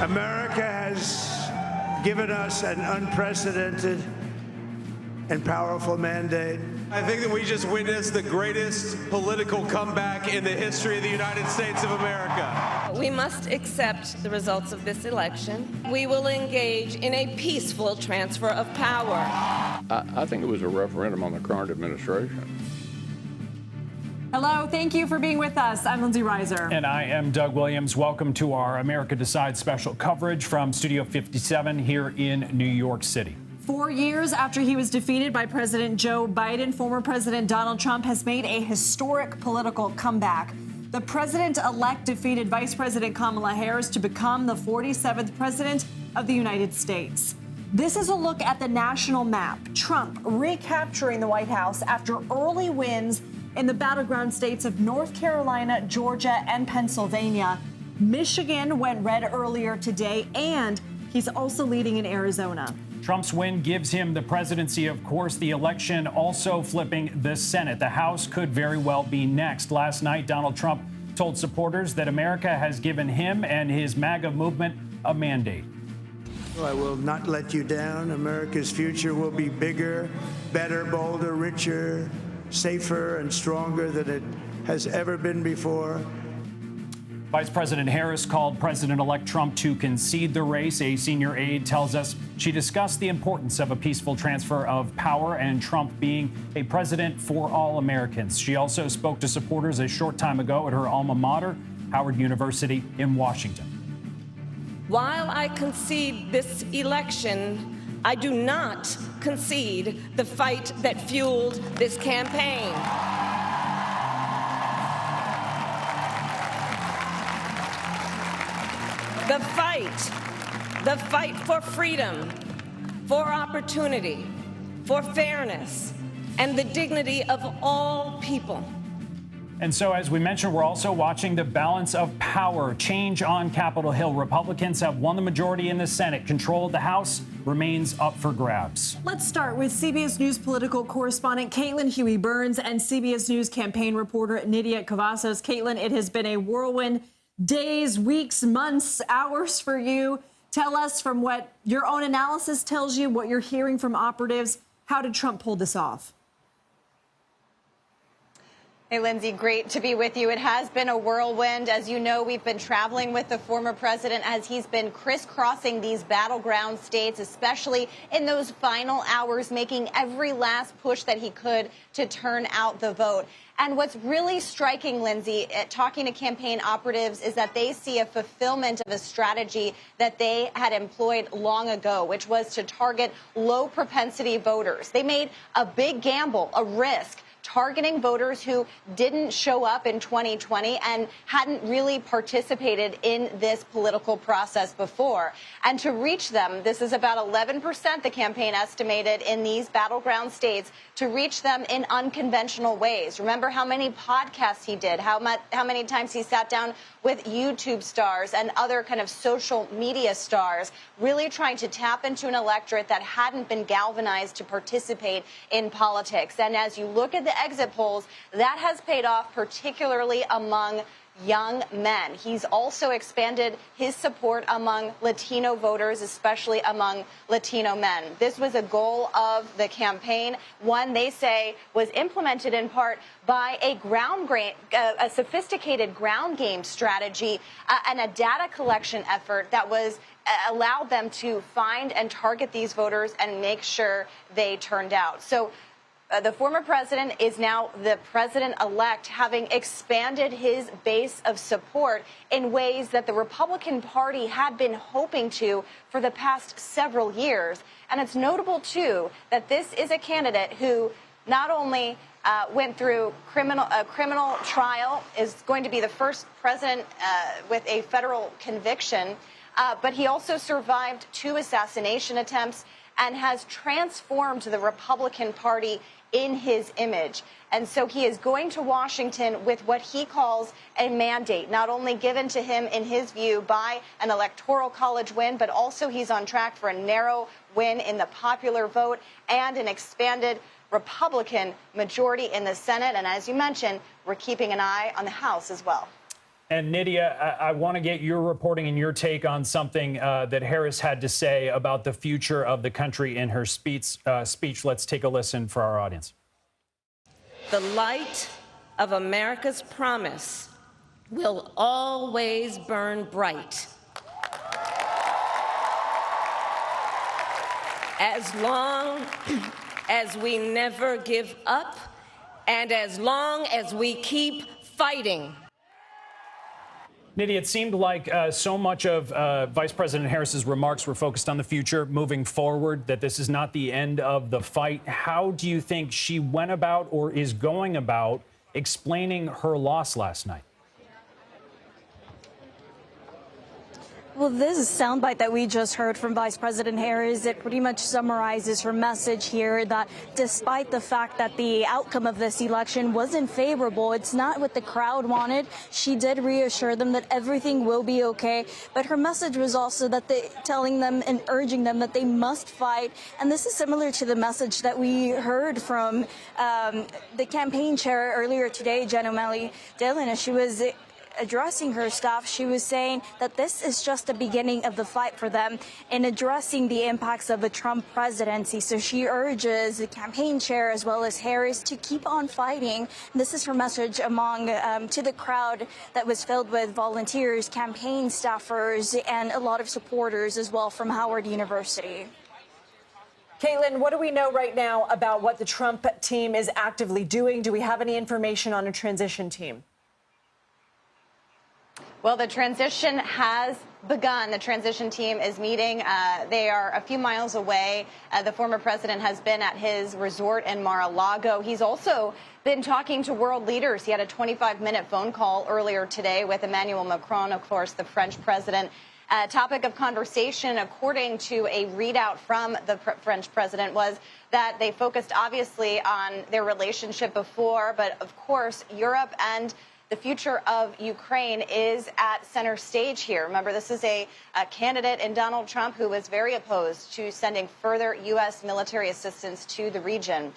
America has given us an unprecedented and powerful mandate. I think that we just witnessed the greatest political comeback in the history of the United States of America. We must accept the results of this election. We will engage in a peaceful transfer of power. I think it was a referendum on the current administration. Hello, thank you for being with us. I'm Lindsay Reiser. And I am Doug Williams. Welcome to our America Decides special coverage from Studio 57 here in New York City. 4 years after he was defeated by President Joe Biden, former President Donald Trump has made a historic political comeback. The president-elect defeated Vice President Kamala Harris to become the 47th president of the United States. This is a look at the national map. Trump recapturing the White House after early wins in the battleground states of North Carolina, Georgia, and Pennsylvania. Michigan went red earlier today, and he's also leading in Arizona. Trump's win gives him the presidency, of course, the election also flipping the Senate. The House could very well be next. Last night, Donald Trump told supporters that America has given him and his MAGA movement a mandate. I will not let you down. America's future will be bigger, better, bolder, richer, safer, and stronger than it has ever been before. Vice President Harris called President-elect Trump to concede the race. A senior aide tells us she discussed the importance of a peaceful transfer of power and Trump being a president for all Americans. She also spoke to supporters a short time ago at her alma mater, Howard University in Washington. While I concede this election, I do not concede the fight that fueled this campaign. The fight for freedom, for opportunity, for fairness, and the dignity of all people. And so, as we mentioned, we're also watching the balance of power change on Capitol Hill. Republicans have won the majority in the Senate. Control of the House remains up for grabs. Let's start with CBS News political correspondent Caitlin Huey-Burns and CBS News campaign reporter Nydia Cavazos. Caitlin, it has been a whirlwind days, weeks, months, hours for you. Tell us, from what your own analysis tells you, what you're hearing from operatives, how did Trump pull this off? Hey, Lindsay, great to be with you. It has been a whirlwind. As you know, we've been traveling with the former president as he's been crisscrossing these battleground states, especially in those final hours, making every last push that he could to turn out the vote. And what's really striking, Lindsay, talking to campaign operatives, is that they see a fulfillment of a strategy that they had employed long ago, which was to target low propensity voters. They made a big gamble, a risk, targeting voters who didn't show up in 2020 and hadn't really participated in this political process before. And to reach them, this is about 11% the campaign estimated in these battleground states, to reach them in unconventional ways. Remember how many podcasts he did, how many times he sat down with YouTube stars and other kind of social media stars, really trying to tap into an electorate that hadn't been galvanized to participate in politics. And as you look at the exit polls, that has paid off, particularly among young men. He's also expanded his support among Latino voters, especially among Latino men. This was a goal of the campaign, one they say was implemented in part by a sophisticated ground game strategy and a data collection effort that was allowed them to find and target these voters and make sure they turned out. So the former president is now the president-elect, having expanded his base of support in ways that the Republican Party had been hoping to for the past several years. And it's notable, too, that this is a candidate who not only went through a criminal trial, is going to be the first president with a federal conviction, but he also survived 2 assassination attempts and has transformed the Republican Party in his image. And so he is going to Washington with what he calls a mandate, not only given to him, in his view, by an electoral college win, but also he's on track for a narrow win in the popular vote and an expanded Republican majority in the Senate. And as you mentioned, we're keeping an eye on the House as well. And Nydia, I want to get your reporting and your take on something that Harris had to say about the future of the country in her speech. Let's take a listen for our audience. The light of America's promise will always burn bright. As long as we never give up and as long as we keep fighting. Nydia, it seemed like so much of Vice President Harris's remarks were focused on the future moving forward, that this is not the end of the fight. How do you think she went about or is going about explaining her loss last night? Well, this soundbite that we just heard from Vice President Harris, it pretty much summarizes her message here that despite the fact that the outcome of this election wasn't favorable, it's not what the crowd wanted. She did reassure them that everything will be okay. But her message was also that telling them and urging them that they must fight. And this is similar to the message that we heard from the campaign chair earlier today, Jen O'Malley Dillon, as she was addressing her staff. She was saying that this is just the beginning of the fight for them in addressing the impacts of a Trump presidency. So she urges the campaign chair as well as Harris to keep on fighting. This is her message among to the crowd that was filled with volunteers, campaign staffers, and a lot of supporters as well from Howard University. Caitlin, what do we know right now about what the Trump team is actively doing? Do we have any information on a transition team? Well, the transition has begun. The transition team is meeting. They are a few miles away. The former president has been at his resort in Mar-a-Lago. He's also been talking to world leaders. He had a 25-minute phone call earlier today with Emmanuel Macron, of course, the French president. Topic of conversation, according to a readout from the French president, was that they focused obviously on their relationship before, but of course, Europe and the future of Ukraine is at center stage here. Remember, this is a candidate in Donald Trump who was very opposed to sending further U.S. military assistance to the region.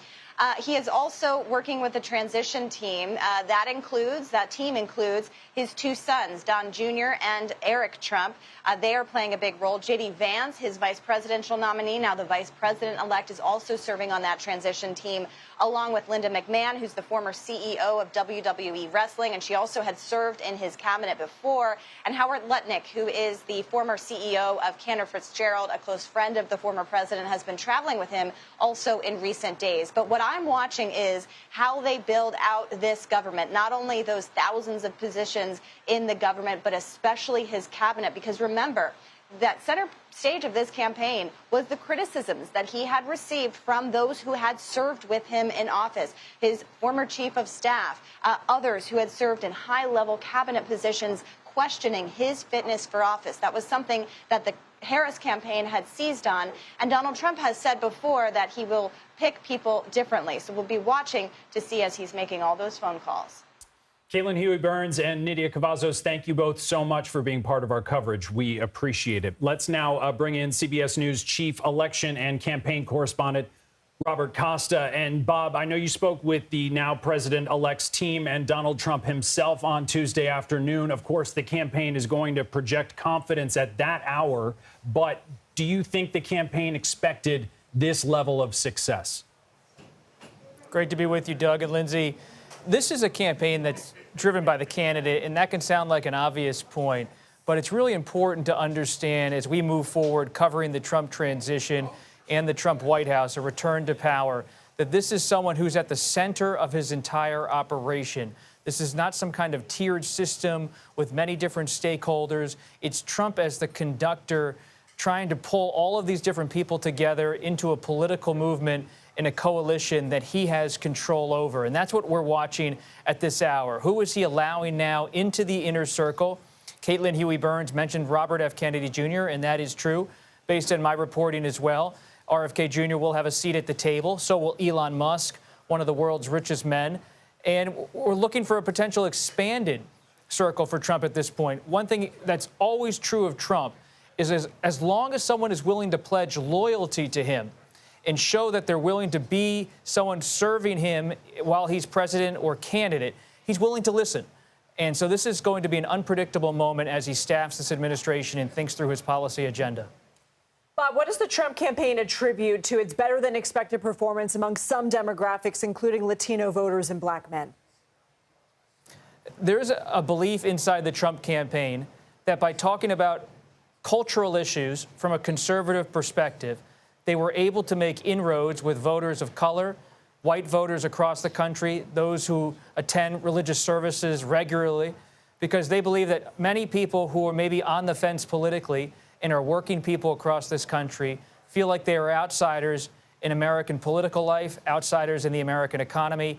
He is also working with the transition team. That team includes his two sons, Don Jr. and Eric Trump. They are playing a big role. J.D. Vance, his vice presidential nominee, now the vice president-elect, is also serving on that transition team, along with Linda McMahon, who's the former CEO of WWE Wrestling, and she also had served in his cabinet before, and Howard Lutnick, who is the former CEO of Cantor Fitzgerald, a close friend of the former president, has been traveling with him also in recent days. But what I'm watching is how they build out this government, not only those thousands of positions in the government, but especially his cabinet, because remember, that center stage of this campaign was the criticisms that he had received from those who had served with him in office, his former chief of staff, others who had served in high-level cabinet positions, questioning his fitness for office. That was something that the Harris campaign had seized on, and Donald Trump has said before that he will pick people differently. So we'll be watching to see as he's making all those phone calls. Caitlin Huey-Burns and Nydia Cavazos, thank you both so much for being part of our coverage. We appreciate it. Let's now bring in CBS News chief election and campaign correspondent Robert Costa. And Bob, I know you spoke with the now president-elect's team and Donald Trump himself on Tuesday afternoon. Of course, the campaign is going to project confidence at that hour. But do you think the campaign expected this level of success? Great to be with you, Doug and Lindsay. This is a campaign that's driven by the candidate, and that can sound like an obvious point, but it's really important to understand as we move forward covering the Trump transition and the Trump White House, a return to power, that this is someone who's at the center of his entire operation. This is not some kind of tiered system with many different stakeholders. It's Trump as the conductor trying to pull all of these different people together into a political movement in a coalition that he has control over. And that's what we're watching at this hour. Who is he allowing now into the inner circle? Caitlin Huey-Burns mentioned Robert F. Kennedy Jr., and that is true, based on my reporting as well. RFK Jr. will have a seat at the table. So will Elon Musk, one of the world's richest men. And we're looking for a potential expanded circle for Trump at this point. One thing that's always true of Trump is as long as someone is willing to pledge loyalty to him and show that they're willing to be someone serving him while he's president or candidate, he's willing to listen. And so this is going to be an unpredictable moment as he staffs this administration and thinks through his policy agenda. Bob, what does the Trump campaign attribute to its better-than-expected performance among some demographics, including Latino voters and black men? There's a belief inside the Trump campaign that by talking about cultural issues from a conservative perspective, they were able to make inroads with voters of color, white voters across the country, those who attend religious services regularly, because they believe that many people who are maybe on the fence politically and are working people across this country feel like they are outsiders in American political life, outsiders in the American economy,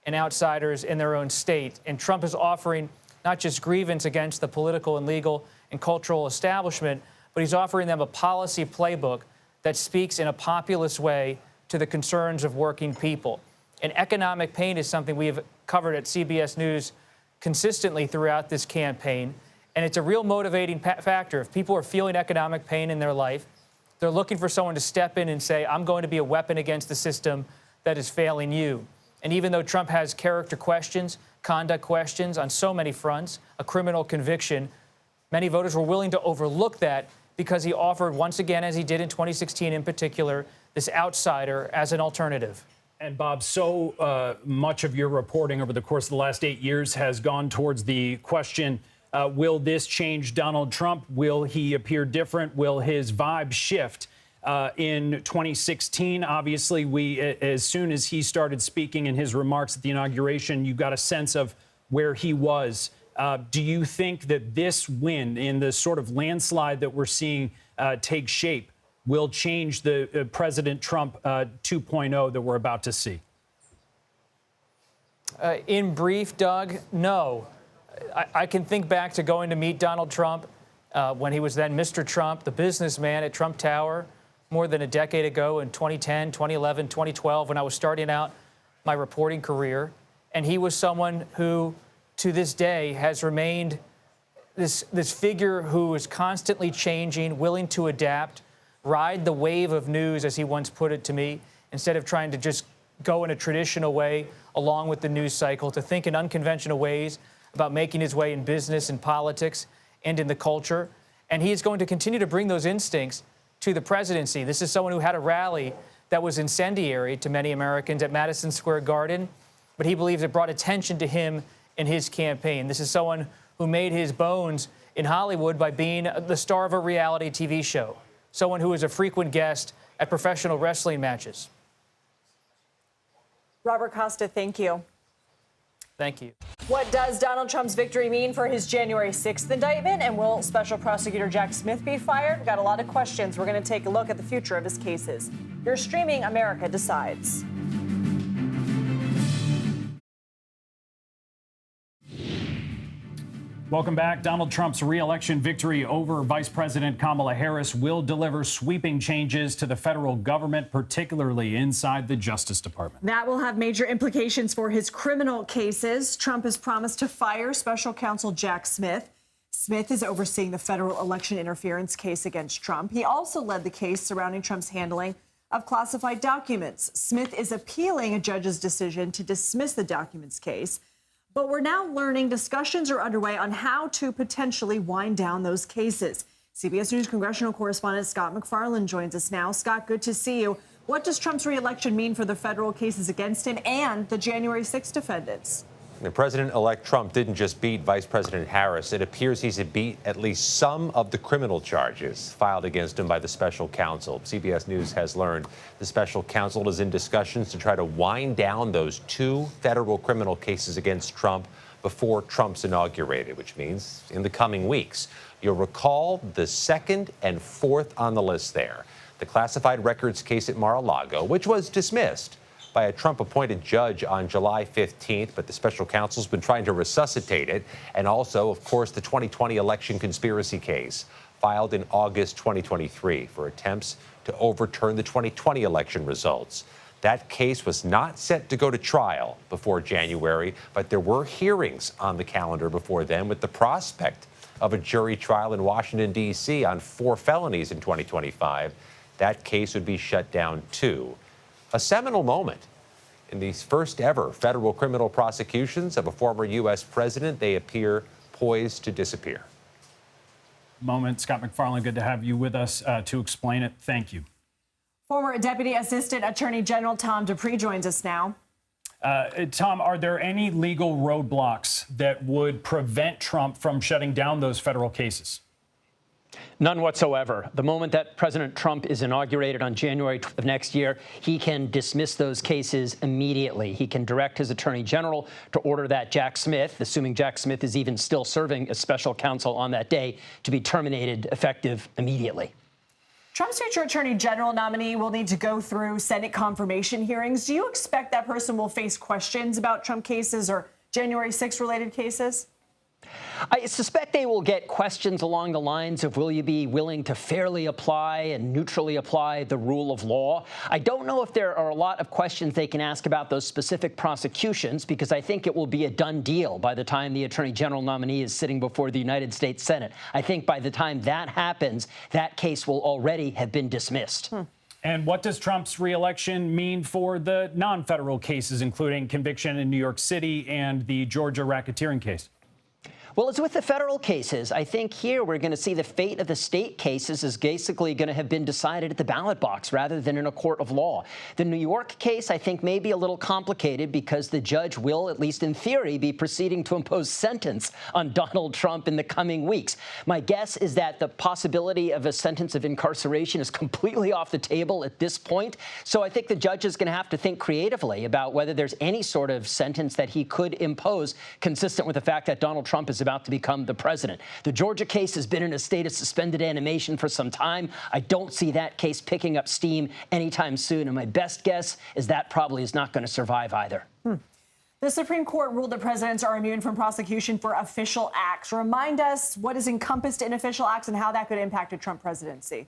and outsiders in their own state. And Trump is offering not just grievance against the political and legal and cultural establishment, but he's offering them a policy playbook that speaks in a populist way to the concerns of working people. And economic pain is something we have covered at CBS News consistently throughout this campaign. And it's a real motivating factor. If people are feeling economic pain in their life, they're looking for someone to step in and say, I'm going to be a weapon against the system that is failing you. And even though Trump has character questions, conduct questions on so many fronts, a criminal conviction, many voters were willing to overlook that because he offered, once again, as he did in 2016 in particular, this outsider as an alternative. And Bob, so much of your reporting over the course of the last 8 years has gone towards the question, will this change Donald Trump? Will he appear different? Will his vibe shift? In 2016, obviously, as soon as he started speaking in his remarks at the inauguration, you got a sense of where he was. Do you think that this win in the sort of landslide that we're seeing take shape will change the President Trump 2.0 that we're about to see? In brief, Doug, no. I can think back to going to meet Donald Trump when he was then Mr. Trump, the businessman at Trump Tower, more than a decade ago in 2010, 2011, 2012, when I was starting out my reporting career. And he was someone who, to this day, has remained this figure who is constantly changing, willing to adapt, ride the wave of news, as he once put it to me, instead of trying to just go in a traditional way along with the news cycle, to think in unconventional ways about making his way in business and politics and in the culture. And he is going to continue to bring those instincts to the presidency. This is someone who had a rally that was incendiary to many Americans at Madison Square Garden, but he believes it brought attention to him in his campaign. This is someone who made his bones in Hollywood by being the star of a reality TV show, someone who is a frequent guest at professional wrestling matches. Robert Costa, thank you. Thank you. What does Donald Trump's victory mean for his January 6th indictment? And will Special Prosecutor Jack Smith be fired? We've got a lot of questions. We're going to take a look at the future of his cases. You're streaming America Decides. Welcome back. Donald Trump's re-election victory over Vice President Kamala Harris will deliver sweeping changes to the federal government, particularly inside the Justice Department. That will have major implications for his criminal cases. Trump has promised to fire special counsel Jack Smith. Smith is overseeing the federal election interference case against Trump. He also led the case surrounding Trump's handling of classified documents. Smith is appealing a judge's decision to dismiss the documents case. But we're now learning discussions are underway on how to potentially wind down those cases. CBS News Congressional correspondent Scott McFarland joins us now. Scott, good to see you. What does Trump's re-election mean for the federal cases against him and the January 6 defendants? President-elect Trump didn't just beat Vice President Harris. It appears he's beat at least some of the criminal charges filed against him by the special counsel. CBS News has learned the special counsel is in discussions to try to wind down those 2 federal criminal cases against Trump before Trump's inaugurated, which means in the coming weeks. You'll recall the 2nd and 4th on the list there. The classified records case at Mar-a-Lago, which was dismissed by a Trump-appointed judge on July 15th, but the special counsel's been trying to resuscitate it. And also, of course, the 2020 election conspiracy case filed in August 2023 for attempts to overturn the 2020 election results. That case was not set to go to trial before January, but there were hearings on the calendar before then with the prospect of a jury trial in Washington, D.C. on 4 felonies in 2025. That case would be shut down, too. A seminal moment In these first ever federal criminal prosecutions of a former U.S. president, they appear poised to disappear. Moment. Scott McFarland, good to have you with us to explain it. Thank you. Former Deputy Assistant Attorney General Tom Dupree joins us now. Tom, are there any legal roadblocks that would prevent Trump from shutting down those federal cases? None whatsoever. The moment that President Trump is inaugurated on January 12th of next year, he can dismiss those cases immediately. He can direct his attorney general to order that Jack Smith, assuming Jack Smith is even still serving as special counsel on that day, to be terminated effective immediately. Trump's future attorney general nominee will need to go through Senate confirmation hearings. Do you expect that person will face questions about Trump cases or January 6th related cases? I suspect they will get questions along the lines of, will you be willing to fairly apply and neutrally apply the rule of law? I don't know if there are a lot of questions they can ask about those specific prosecutions, because I think it will be a done deal by the time the attorney general nominee is sitting before the United States Senate. I think by the time that happens, that case will already have been dismissed. And what does Trump's reelection mean for the non-federal cases, including conviction in New York City and the Georgia racketeering case? Well, as with the federal cases, I think here we're going to see the fate of the state cases is basically going to have been decided at the ballot box rather than in a court of law. The New York case, I think, may be a little complicated because the judge will, at least in theory, be proceeding to impose sentence on Donald Trump in the coming weeks. My guess is that the possibility of a sentence of incarceration is completely off the table at this point. So I think the judge is going to have to think creatively about whether there's any sort of sentence that he could impose consistent with the fact that Donald Trump is about to become the president. The Georgia case has been in a state of suspended animation for some time. I don't see that case picking up steam anytime soon, and my best guess is that probably is not going to survive either. The Supreme Court ruled that presidents are immune from prosecution for official acts. Remind us what is encompassed in official acts and how that could impact a Trump presidency.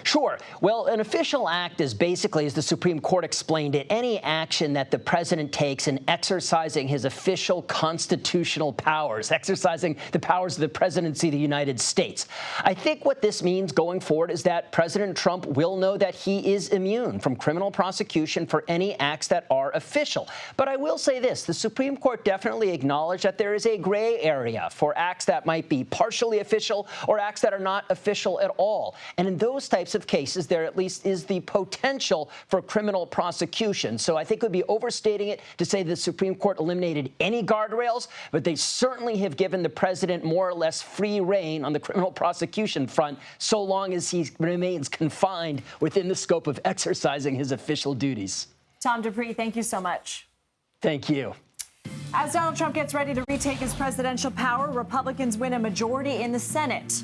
Sure. Well, an official act is basically, as the Supreme Court explained it, any action that the president takes in exercising his official constitutional powers, exercising the powers of the presidency of the United States. I think what this means going forward is that President Trump will know that he is immune from criminal prosecution for any acts that are official. But I will say this, the Supreme Court definitely acknowledged that there is a gray area for acts that might be partially official or acts that are not official at all. And in those types of cases, there at least is the potential for criminal prosecution. So I think it would be overstating it to say the Supreme Court eliminated any guardrails, but they certainly have given the president more or less free rein on the criminal prosecution front, so long as he remains confined within the scope of exercising his official duties. Tom Dupree, thank you so much. Thank you. As Donald Trump gets ready to retake his presidential power, Republicans win a majority in the Senate.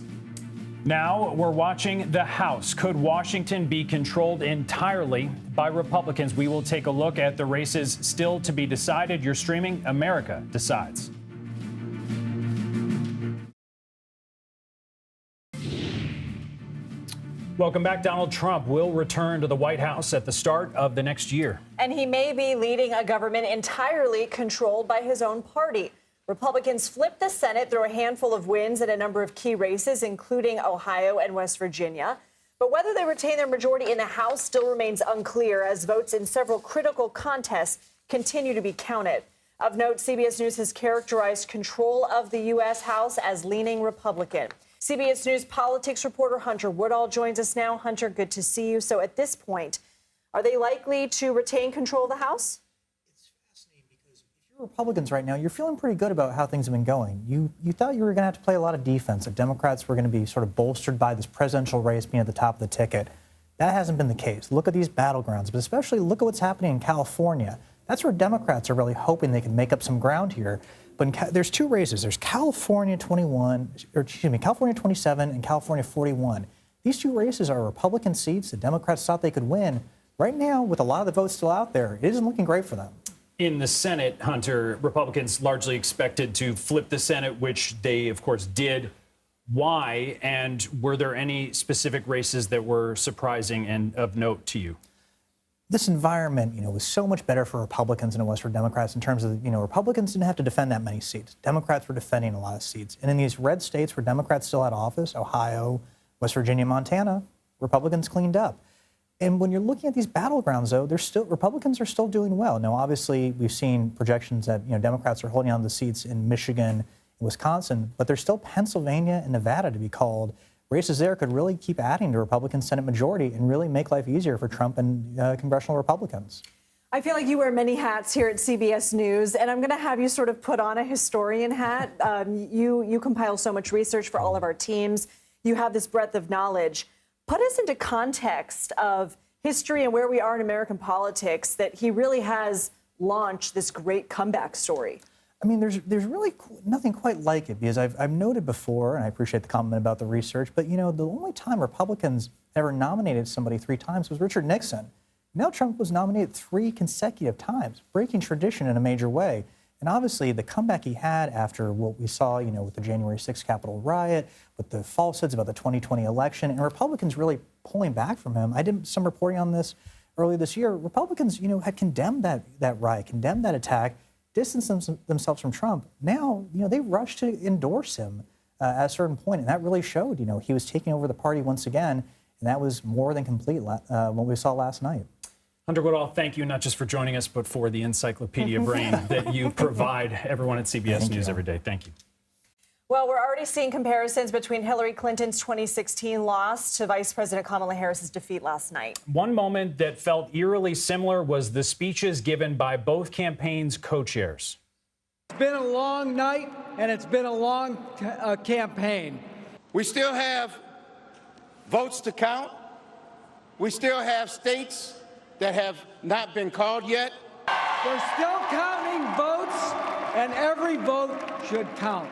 Now we're watching the House. Could Washington be controlled entirely by Republicans? We will take a look at the races still to be decided. You're streaming America Decides. Welcome back. Donald Trump will return to the White House at the start of the next year. And he may be leading a government entirely controlled by his own party. Republicans flipped the Senate through a handful of wins in a number of key races, including Ohio and West Virginia. But whether they retain their majority in the House still remains unclear, as votes in several critical contests continue to be counted. Of note, CBS News has characterized control of the U.S. House as leaning Republican. CBS News politics reporter Hunter Woodall joins us now. Hunter, good to see you. So at this point, are they likely to retain control of the House? Republicans right now, you're feeling pretty good about how things have been going. You thought you were going to have to play a lot of defense, that Democrats were going to be sort of bolstered by this presidential race being at the top of the ticket. That hasn't been the case. Look at these battlegrounds, but especially look at what's happening in California. That's where Democrats are really hoping they can make up some ground here. But there's two races. There's California 27 and California 41. These two races are Republican seats that Democrats thought they could win. Right now, with a lot of the votes still out there, it isn't looking great for them. In the Senate, Hunter, Republicans largely expected to flip the Senate, which they, of course, did. Why? And were there any specific races that were surprising and of note to you? This environment, was so much better for Republicans than it was for Democrats in terms of, Republicans didn't have to defend that many seats. Democrats were defending a lot of seats. And in these red states where Democrats still had office, Ohio, West Virginia, Montana, Republicans cleaned up. And when you're looking at these battlegrounds, though, Republicans are still doing well. Now, obviously, we've seen projections that Democrats are holding on to the seats in Michigan and Wisconsin, but there's still Pennsylvania and Nevada to be called. Races there could really keep adding to Republican Senate majority and really make life easier for Trump and congressional Republicans. I feel like you wear many hats here at CBS News, and I'm going to have you sort of put on a historian hat. You compile so much research for all of our teams. You have this breadth of knowledge. Put us into context of history and where we are in American politics, that he really has launched this great comeback story. I mean, there's really nothing quite like it, because I've noted before, and I appreciate the comment about the research, but the only time Republicans ever nominated somebody 3 times was Richard Nixon. Now Trump was nominated 3 consecutive times, breaking tradition in a major way. And obviously, the comeback he had after what we saw, with the January 6th Capitol riot, with the falsehoods about the 2020 election, and Republicans really pulling back from him. I did some reporting on this earlier this year. Republicans, had condemned that riot, condemned that attack, distanced themselves from Trump. Now, they rushed to endorse him at a certain point, and that really showed, he was taking over the party once again, and that was more than complete what we saw last night. Hunter Woodall, thank you not just for joining us, but for the encyclopedia brain that you provide everyone at CBS News every day. Thank you. Well, we're already seeing comparisons between Hillary Clinton's 2016 loss to Vice President Kamala Harris's defeat last night. One moment that felt eerily similar was the speeches given by both campaigns' co-chairs. It's been a long night, and it's been a long campaign. We still have votes to count. We still have states that have not been called yet. They're still counting votes, and every vote should count.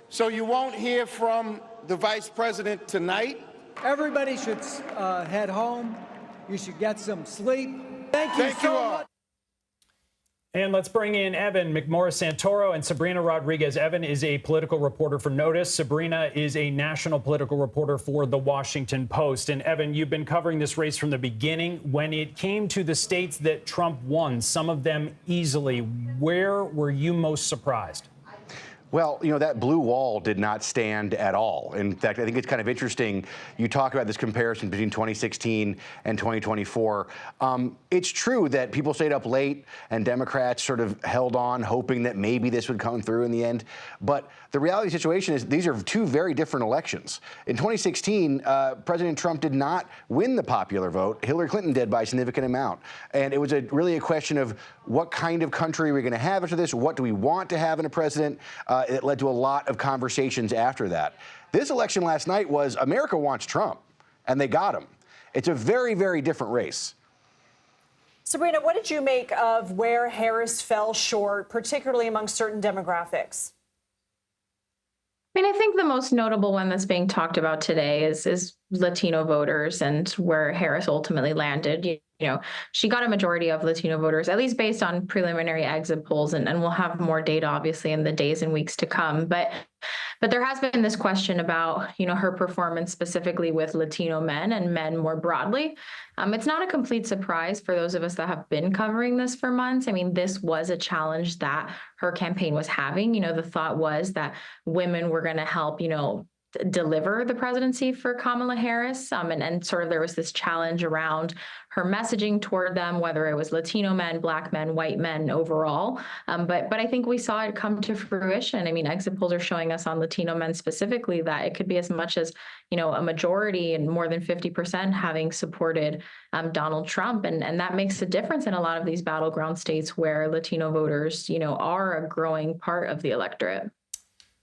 So you won't hear from the vice president tonight? Everybody should head home. You should get some sleep. Thank you so much. And let's bring in Evan McMorris-Santoro and Sabrina Rodriguez. Evan is a political reporter for Notice. Sabrina is a national political reporter for The Washington Post. And Evan, you've been covering this race from the beginning. When it came to the states that Trump won, some of them easily, where were you most surprised? Well, that blue wall did not stand at all. In fact, I think it's kind of interesting. You talk about this comparison between 2016 and 2024. It's true that people stayed up late and Democrats sort of held on, hoping that maybe this would come through in the end. But the reality of the situation is these are 2 very different elections. In 2016, President Trump did not win the popular vote. Hillary Clinton did by a significant amount. And it was really a question of what kind of country are we going to have after this? What do we want to have in a president? It led to a lot of conversations after that. This election last night was America wants Trump, and they got him. It's a very, very different race. Sabrina, what did you make of where Harris fell short, particularly among certain demographics? I mean, I think the most notable one that's being talked about today is Latino voters and where Harris ultimately landed. She got a majority of Latino voters, at least based on preliminary exit polls, and we'll have more data, obviously, in the days and weeks to come. But there has been this question about, her performance specifically with Latino men and men more broadly. It's not a complete surprise for those of us that have been covering this for months. I mean, this was a challenge that her campaign was having. The thought was that women were going to help, deliver the presidency for Kamala Harris. And sort of there was this challenge around her messaging toward them, whether it was Latino men, Black men, white men overall. But I think we saw it come to fruition. I mean, exit polls are showing us on Latino men specifically that it could be as much as, a majority and more than 50% having supported Donald Trump. And that makes a difference in a lot of these battleground states where Latino voters, are a growing part of the electorate.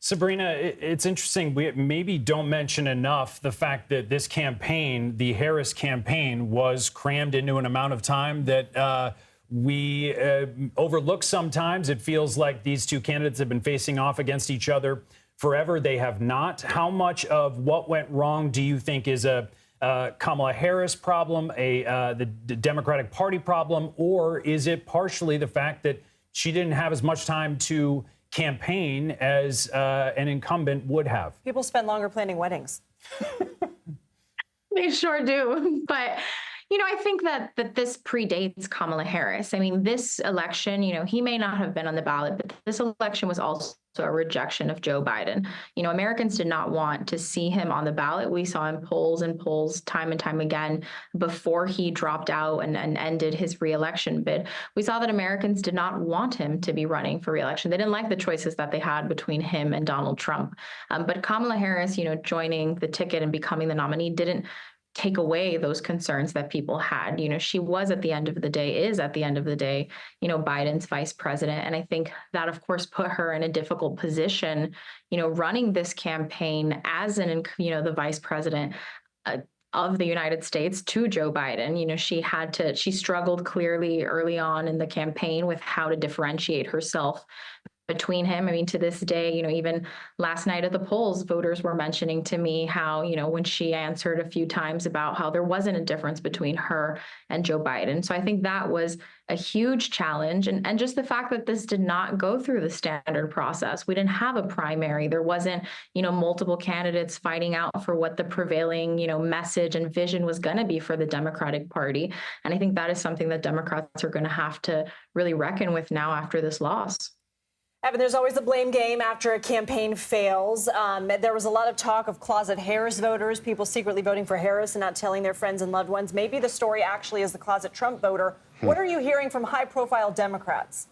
Sabrina, it's interesting. We maybe don't mention enough the fact that this campaign, the Harris campaign, was crammed into an amount of time that we overlook sometimes. It feels like these 2 candidates have been facing off against each other forever. They have not. How much of what went wrong do you think is a Kamala Harris problem, the Democratic Party problem, or is it partially the fact that she didn't have as much time to campaign as an incumbent would have? People spend longer planning weddings. They sure do. But, I think that this predates Kamala Harris. I mean, this election, he may not have been on the ballot, but this election was also a rejection of Joe Biden. Americans did not want to see him on the ballot. We saw in polls time and time again before he dropped out and ended his reelection bid. We saw that Americans did not want him to be running for reelection. They didn't like the choices that they had between him and Donald Trump. But Kamala Harris, joining the ticket and becoming the nominee didn't take away those concerns that people had. She was is at the end of the day, Biden's vice president. And I think that, of course, put her in a difficult position, running this campaign as the vice president of the United States to Joe Biden. She struggled clearly early on in the campaign with how to differentiate herself between him. I mean, to this day, even last night at the polls, voters were mentioning to me how, when she answered a few times about how there wasn't a difference between her and Joe Biden. So I think that was a huge challenge. And just the fact that this did not go through the standard process. We didn't have a primary. There wasn't, multiple candidates fighting out for what the prevailing, message and vision was going to be for the Democratic Party. And I think that is something that Democrats are going to have to really reckon with now after this loss. Evan, there's always a blame game after a campaign fails. There was a lot of talk of closet Harris voters, people secretly voting for Harris and not telling their friends and loved ones. Maybe the story actually is the closet Trump voter. What are you hearing from high-profile Democrats?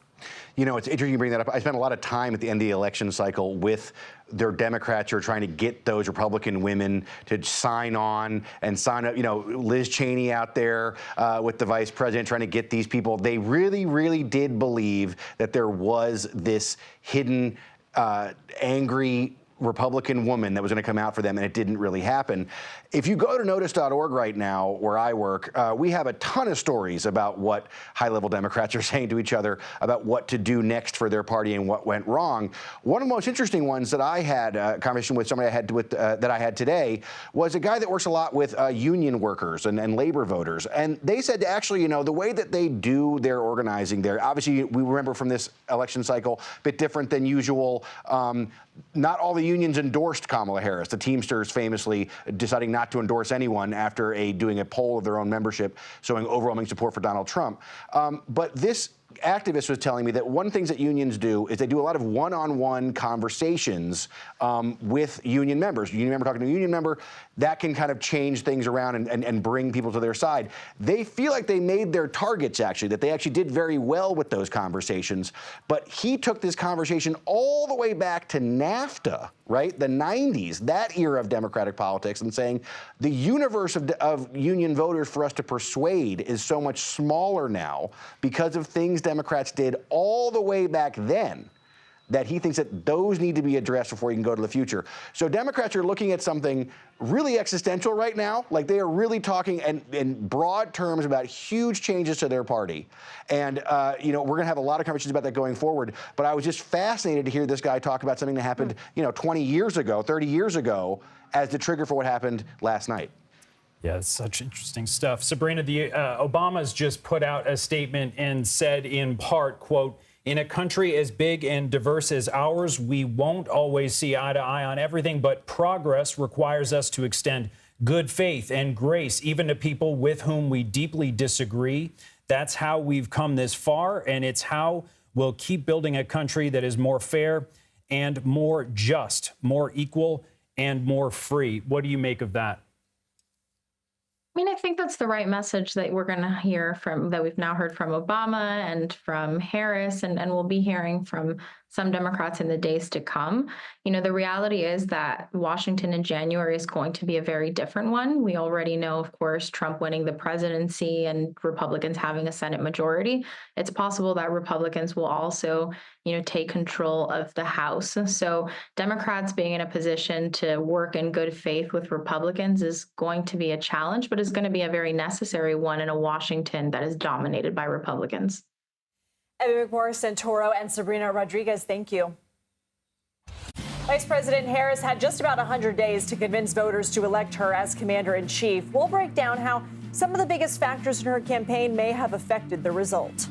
It's interesting you bring that up. I spent a lot of time at the end of the election cycle with their Democrats who are trying to get those Republican women to sign on and sign up. Liz Cheney out there with the vice president trying to get these people. They really, really did believe that there was this hidden, angry Republican woman that was going to come out for them, and it didn't really happen. If you go to notice.org right now, where I work, we have a ton of stories about what high-level Democrats are saying to each other about what to do next for their party and what went wrong. One of the most interesting ones that I had a conversation with somebody that I had today was a guy that works a lot with union workers and labor voters, and they said actually, the way that they do their organizing there, obviously we remember from this election cycle, a bit different than usual. Not all the unions endorsed Kamala Harris. The Teamsters famously deciding not to endorse anyone after doing a poll of their own membership showing overwhelming support for Donald Trump. But this activist was telling me that one of the things that unions do is they do a lot of one-on-one conversations with union members. Union member talking to a union member, that can kind of change things around and bring people to their side. They feel like they made their targets, actually, that they actually did very well with those conversations. But he took this conversation all the way back to NAFTA, right? The 90s, that era of Democratic politics, and saying the universe of union voters for us to persuade is so much smaller now because of things Democrats did all the way back then, that he thinks that those need to be addressed before you can go to the future. So Democrats are looking at something really existential right now. Like, they are really talking in broad terms about huge changes to their party. And, we're going to have a lot of conversations about that going forward. But I was just fascinated to hear this guy talk about something that happened, 20 years ago, 30 years ago, as the trigger for what happened last night. Yeah, it's such interesting stuff. Sabrina, Obama's just put out a statement and said in part, quote, "In a country as big and diverse as ours, we won't always see eye to eye on everything, but progress requires us to extend good faith and grace, even to people with whom we deeply disagree. That's how we've come this far, and it's how we'll keep building a country that is more fair and more just, more equal and more free." What do you make of that? I mean, I think that's the right message that we're going to hear that we've now heard from Obama and from Harris, and we'll be hearing from some Democrats in the days to come. The reality is that Washington in January is going to be a very different one. We already know, of course, Trump winning the presidency and Republicans having a Senate majority. It's possible that Republicans will also, take control of the House. So Democrats being in a position to work in good faith with Republicans is going to be a challenge, but it's going to be a very necessary one in a Washington that is dominated by Republicans. Evan McMorris-Santoro and Sabrina Rodriguez, thank you. Vice President Harris had just about 100 days to convince voters to elect her as commander-in-chief. We'll break down how some of the biggest factors in her campaign may have affected the result.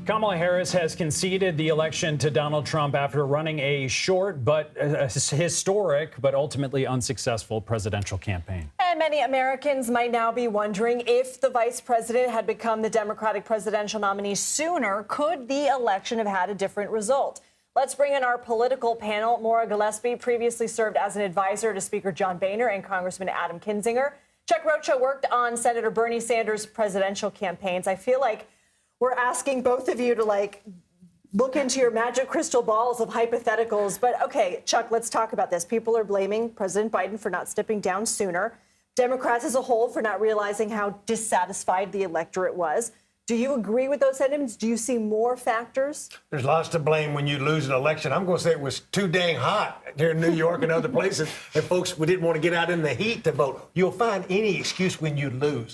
Kamala Harris has conceded the election to Donald Trump after running a short but historic but ultimately unsuccessful presidential campaign. And many Americans might now be wondering if the vice president had become the Democratic presidential nominee sooner, could the election have had a different result? Let's bring in our political panel. Maura Gillespie previously served as an advisor to Speaker John Boehner and Congressman Adam Kinzinger. Chuck Rocha worked on Senator Bernie Sanders' presidential campaigns. I feel like we're asking both of you to look into your magic crystal balls of hypotheticals. But OK, Chuck, let's talk about this. People are blaming President Biden for not stepping down sooner. Democrats as a whole for not realizing how dissatisfied the electorate was. Do you agree with those sentiments? Do you see more factors? There's lots to blame when you lose an election. I'm going to say it was too dang hot here in New York and other places, and folks didn't want to get out in the heat to vote. You'll find any excuse when you lose.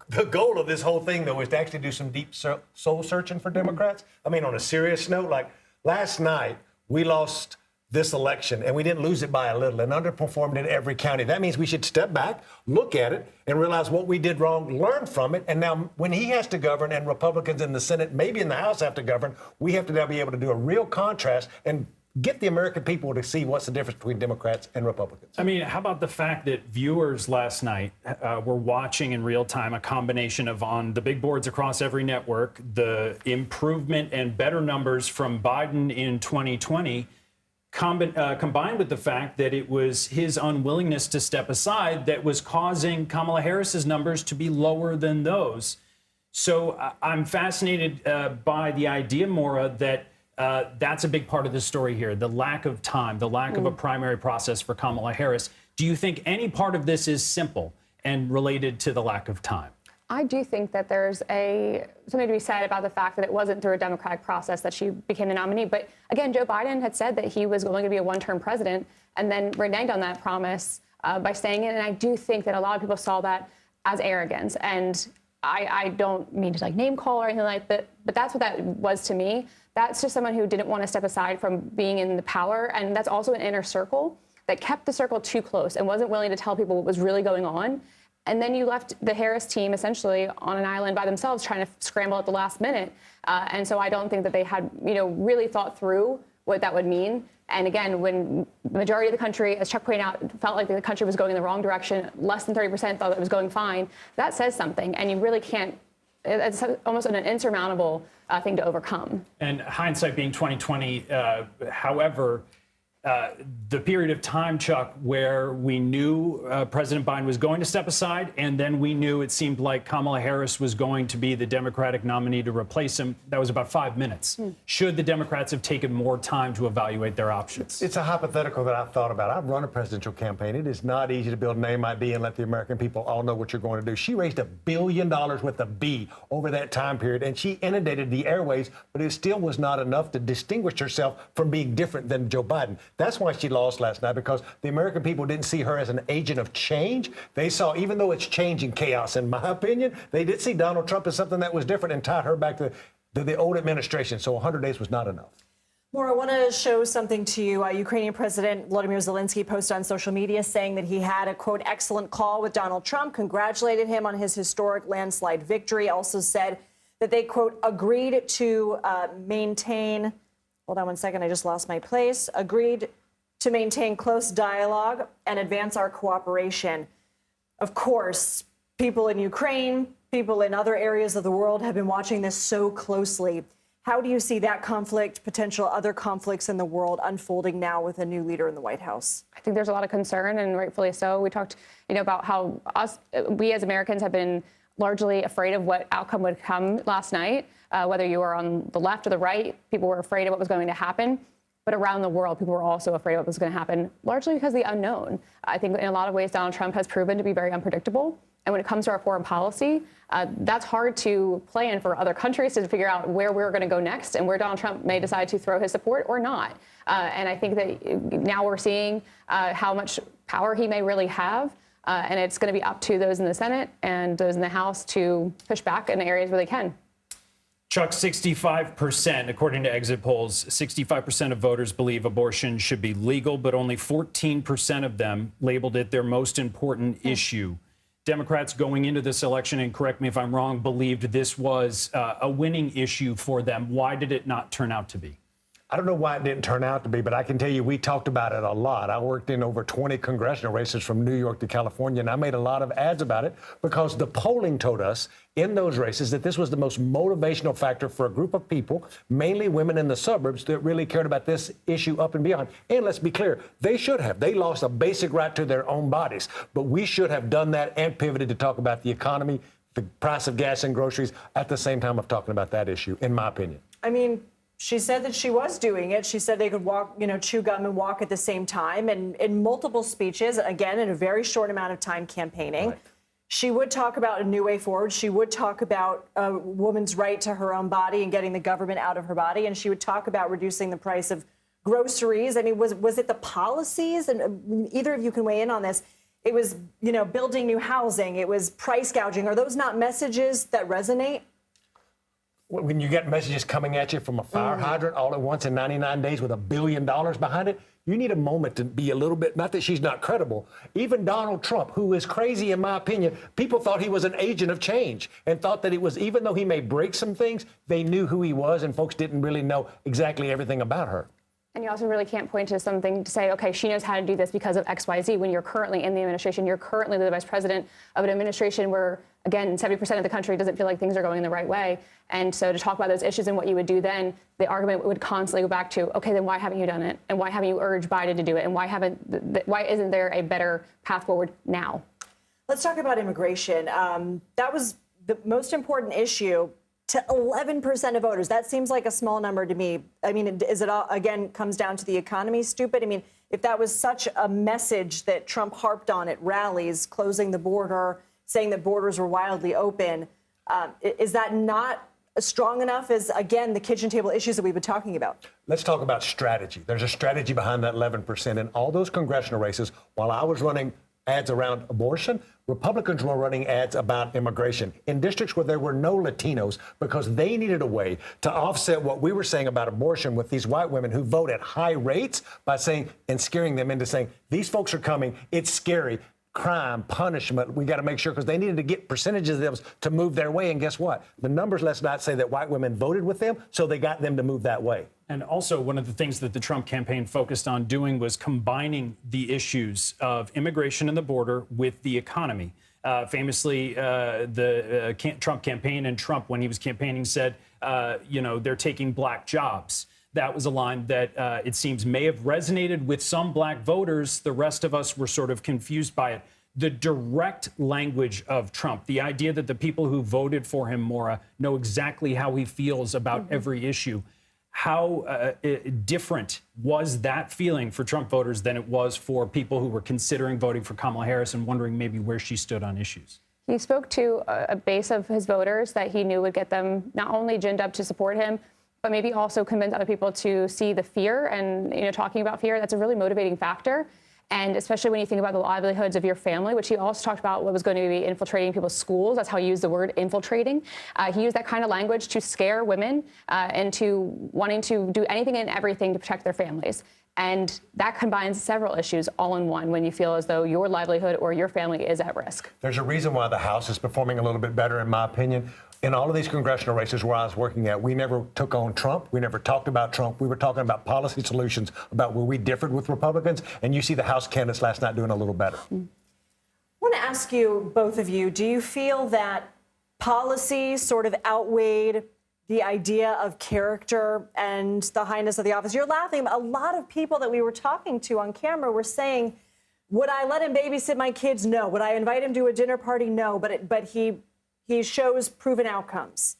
The goal of this whole thing, though, is to actually do some deep soul searching for Democrats. I mean, on a serious note, like last night, we lost this election, and we didn't lose it by a little and underperformed in every county. That means we should step back, look at it, and realize what we did wrong, learn from it. And now when he has to govern and Republicans in the Senate, maybe in the House have to govern, we have to now be able to do a real contrast and get the American people to see what's the difference between Democrats and Republicans. I mean, how about the fact that viewers last night were watching in real time a combination of, on the big boards across every network, the improvement and better numbers from Biden in 2020, combined with the fact that it was his unwillingness to step aside that was causing Kamala Harris's numbers to be lower than those. So I'm fascinated by the idea, Maura, that that's a big part of the story here, the lack of time, the lack of a primary process for Kamala Harris. Do you think any part of this is simple and related to the lack of time? I do think that there's something to be said about the fact that it wasn't through a democratic process that she became the nominee. But again, Joe Biden had said that he was going to be a one-term president and then reneged on that promise by staying in. And I do think that a lot of people saw that as arrogance. And I don't mean to name call or anything like that, but that's what that was to me. That's just someone who didn't want to step aside from being in the power. And that's also an inner circle that kept the circle too close and wasn't willing to tell people what was really going on. And then you left the Harris team essentially on an island by themselves trying to scramble at the last minute. And so I don't think that they had, really thought through what that would mean. And again, when the majority of the country, as Chuck pointed out, felt like the country was going in the wrong direction, less than 30% thought it was going fine, that says something. And you really can't, it's almost an insurmountable thing to overcome. And hindsight being 2020, however, the period of time, Chuck, where we knew President Biden was going to step aside, and then we knew it seemed like Kamala Harris was going to be the Democratic nominee to replace him, that was about 5 minutes. Should the Democrats have taken more time to evaluate their options? It's a hypothetical that I've thought about. I've run a presidential campaign. It is not easy to build an A-B and let the American people all know what you're going to do. She raised $1 billion with a B over that time period, and she inundated the airways, but it still was not enough to distinguish herself from being different than Joe Biden. That's why she lost last night, because the American people didn't see her as an agent of change. They saw, even though it's changing chaos, in my opinion, they did see Donald Trump as something that was different and tied her back to the old administration. So 100 days was not enough. Maura, I want to show something to you. Ukrainian President Volodymyr Zelensky posted on social media saying that he had a, quote, excellent call with Donald Trump, congratulated him on his historic landslide victory, also said that they, quote, agreed to maintain, hold on one second, I just lost my place, agreed to maintain close dialogue and advance our cooperation. Of course, people in Ukraine, people in other areas of the world have been watching this so closely. How do you see that conflict, potential other conflicts in the world unfolding now with a new leader in the White House? I think there's a lot of concern, and rightfully so. We talked, about how we as Americans have been largely afraid of what outcome would come last night. Whether you were on the left or the right, people were afraid of what was going to happen. But around the world, people were also afraid of what was going to happen, largely because of the unknown. I think in a lot of ways, Donald Trump has proven to be very unpredictable. And when it comes to our foreign policy, that's hard to plan for other countries to figure out where we're going to go next and where Donald Trump may decide to throw his support or not. And I think that now we're seeing how much power he may really have. And it's going to be up to those in the Senate and those in the House to push back in the areas where they can. Chuck, 65%, according to exit polls, 65% of voters believe abortion should be legal, but only 14% of them labeled it their most important issue. Democrats going into this election, and correct me if I'm wrong, believed this was a winning issue for them. Why did it not turn out to be? I don't know why it didn't turn out to be, but I can tell you we talked about it a lot. I worked in over 20 congressional races from New York to California, and I made a lot of ads about it because the polling told us in those races that this was the most motivational factor for a group of people, mainly women in the suburbs, that really cared about this issue up and beyond. And let's be clear, they should have. They lost a basic right to their own bodies, but we should have done that and pivoted to talk about the economy, the price of gas and groceries at the same time of talking about that issue, in my opinion. I mean, she said that she was doing it. She said they could walk, chew gum and walk at the same time. And in multiple speeches, again, in a very short amount of time campaigning, right. She would talk about a new way forward. She would talk about a woman's right to her own body and getting the government out of her body. And she would talk about reducing the price of groceries. I mean, was it the policies? And either of you can weigh in on this. It was, building new housing. It was price gouging. Are those not messages that resonate? When you get messages coming at you from a fire hydrant all at once in 99 days with $1 billion behind it, you need a moment to be a little bit, not that she's not credible. Even Donald Trump, who is crazy in my opinion, people thought he was an agent of change and thought that it was, even though he may break some things, they knew who he was and folks didn't really know exactly everything about her. And you also really can't point to something to say, okay, she knows how to do this because of X, Y, Z. When you're currently in the administration, you're currently the vice president of an administration where, again, 70% of the country doesn't feel like things are going the right way. And so to talk about those issues and what you would do then, the argument would constantly go back to, okay, then why haven't you done it? And why haven't you urged Biden to do it? And why isn't there a better path forward now? Let's talk about immigration. That was the most important issue to 11% of voters. That seems like a small number to me. I mean, is it all, again, comes down to the economy, stupid? I mean, if that was such a message that Trump harped on at rallies, closing the border, saying that borders were wildly open, is that not strong enough as, again, the kitchen table issues that we've been talking about? Let's talk about strategy. There's a strategy behind that 11%. In all those congressional races, while I was running ads around abortion, Republicans were running ads about immigration in districts where there were no Latinos because they needed a way to offset what we were saying about abortion with these white women who vote at high rates by saying and scaring them into saying, these folks are coming, it's scary. Crime, punishment, we got to make sure, because they needed to get percentages of them to move their way. And guess what? The numbers, let's not say that white women voted with them, so they got them to move that way. And also, one of the things that the Trump campaign focused on doing was combining the issues of immigration and the border with the economy. Famously, the Trump campaign and Trump, when he was campaigning, said, they're taking black jobs. That was a line that it seems may have resonated with some black voters. The rest of us were sort of confused by it. The direct language of Trump, the idea that the people who voted for him, Maura, know exactly how he feels about every issue. How different was that feeling for Trump voters than it was for people who were considering voting for Kamala Harris and wondering maybe where she stood on issues? He spoke to a base of his voters that he knew would get them not only ginned up to support him, but maybe also convince other people to see the fear. And, talking about fear, that's a really motivating factor. And especially when you think about the livelihoods of your family, which he also talked about what was going to be infiltrating people's schools. That's how he used the word infiltrating. He used that kind of language to scare women into wanting to do anything and everything to protect their families. And that combines several issues all in one when you feel as though your livelihood or your family is at risk. There's a reason why the House is performing a little bit better, in my opinion. In all of these congressional races where I was working at, we never took on Trump. We never talked about Trump. We were talking about policy solutions, about where we differed with Republicans. And you see the House candidates last night doing a little better. I want to ask you, both of you, do you feel that policy sort of outweighed the idea of character and the highness of the office? You're laughing. A lot of people that we were talking to on camera were saying, would I let him babysit my kids? No. Would I invite him to a dinner party? No. But he shows proven outcomes.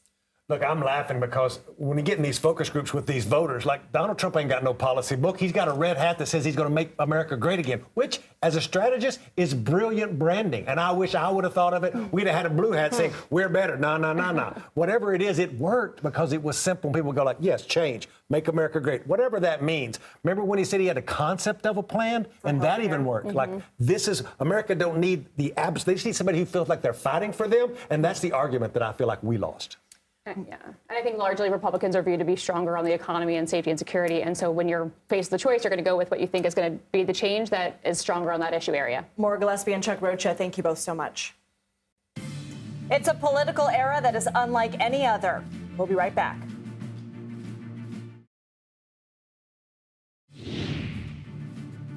Look, I'm laughing because when you get in these focus groups with these voters, like Donald Trump ain't got no policy book. He's got a red hat that says he's going to make America great again, which, as a strategist, is brilliant branding. And I wish I would have thought of it. We'd have had a blue hat saying, we're better. No. Whatever it is, it worked because it was simple. People go like, yes, change, make America great, whatever that means. Remember when he said he had a concept of a plan? And that even worked. Like, this is, America don't need the abs. They just need somebody who feels like they're fighting for them. And that's the argument that I feel like we lost. Yeah, and I think largely Republicans are viewed to be stronger on the economy and safety and security. And so when you're faced with the choice, you're going to go with what you think is going to be the change that is stronger on that issue area. Maura Gillespie and Chuck Rocha, thank you both so much. It's a political era that is unlike any other. We'll be right back.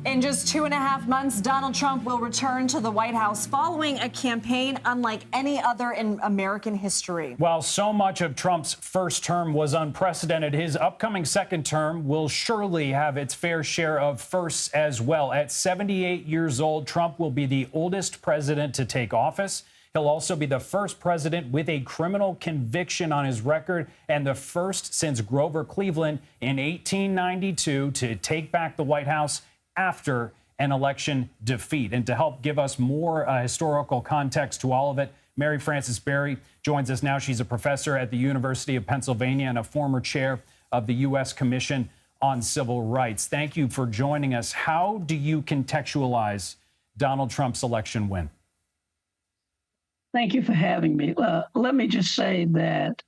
In just 2.5 months, Donald Trump will return to the White House following a campaign unlike any other in American history. While so much of Trump's first term was unprecedented, his upcoming second term will surely have its fair share of firsts as well. At 78 years old, Trump will be the oldest president to take office. He'll also be the first president with a criminal conviction on his record and the first since Grover Cleveland in 1892 to take back the White House after an election defeat. And to help give us more historical context to all of it, Mary Frances Berry joins us now. She's a professor at the University of Pennsylvania and a former chair of the U.S. Commission on Civil Rights. Thank you for joining us. How do you contextualize Donald Trump's election win? Thank you for having me. Let me just say that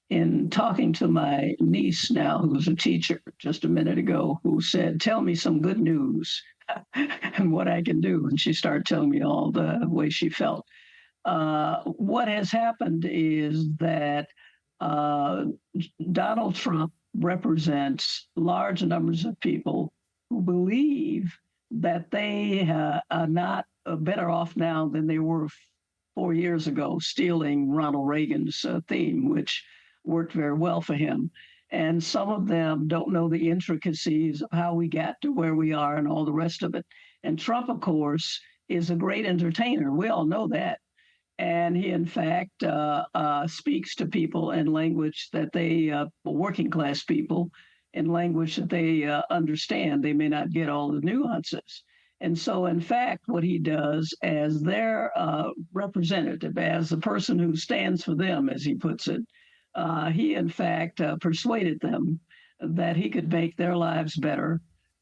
in talking to my niece now, who's a teacher just a minute ago, who said, tell me some good news and what I can do. And she started telling me all the way she felt. What has happened is that Donald Trump represents large numbers of people who believe that they are not better off now than they were 4 years ago, stealing Ronald Reagan's theme, which worked very well for him. And some of them don't know the intricacies of how we got to where we are and all the rest of it. And Trump, of course, is a great entertainer. We all know that. And he, in fact, speaks to people in language that they, working class people, in language that they understand. They may not get all the nuances. And so, in fact, what he does as their representative, as the person who stands for them, as he puts it, he, in fact, persuaded them that he could make their lives better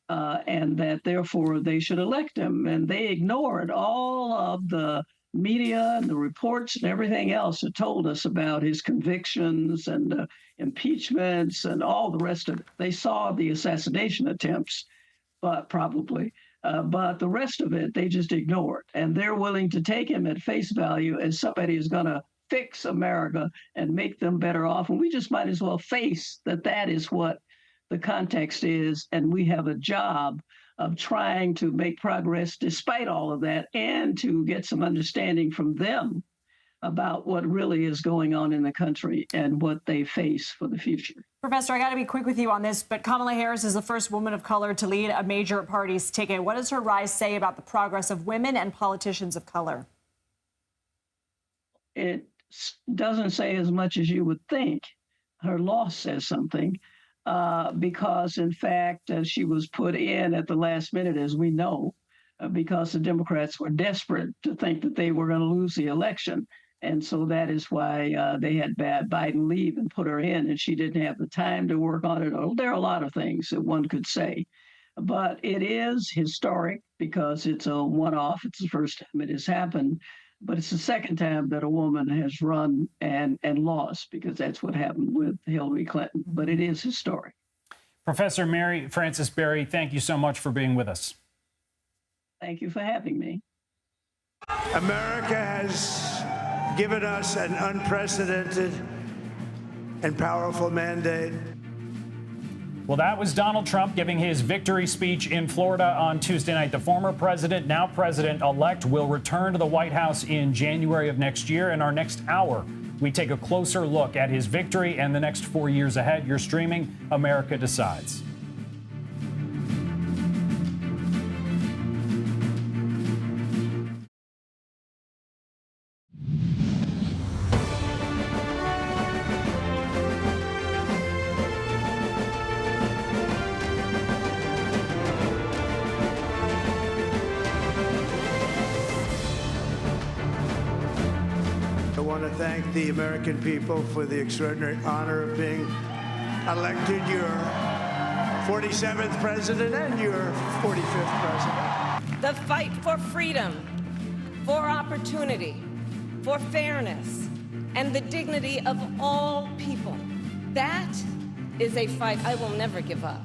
and that, therefore, they should elect him. And they ignored all of the media and the reports and everything else that told us about his convictions and impeachments and all the rest of it. They saw the assassination attempts, but the rest of it, they just ignored. And they're willing to take him at face value as somebody who's going to fix America and make them better off. And we just might as well face that that is what the context is. And we have a job of trying to make progress despite all of that and to get some understanding from them about what really is going on in the country and what they face for the future. Professor, I got to be quick with you on this, but Kamala Harris is the first woman of color to lead a major party's ticket. What does her rise say about the progress of women and politicians of color? It doesn't say as much as you would think. Her loss says something because, in fact, she was put in at the last minute, as we know, because the Democrats were desperate to think that they were going to lose the election. And so that is why they had Biden leave and put her in, and she didn't have the time to work on it. There are a lot of things that one could say. But it is historic because it's a one-off. It's the first time it has happened. But it's the second time that a woman has run and lost, because that's what happened with Hillary Clinton. But it is historic. Professor Mary Frances Berry, thank you so much for being with us. Thank you for having me. America has given us an unprecedented and powerful mandate. Well, that was Donald Trump giving his victory speech in Florida on Tuesday night. The former president, now president-elect, will return to the White House in January of next year. In our next hour, we take a closer look at his victory and the next 4 years ahead. You're streaming America Decides. I want to thank the American people for the extraordinary honor of being elected your 47th president and your 45th president. The fight for freedom, for opportunity, for fairness, and the dignity of all people. That is a fight I will never give up.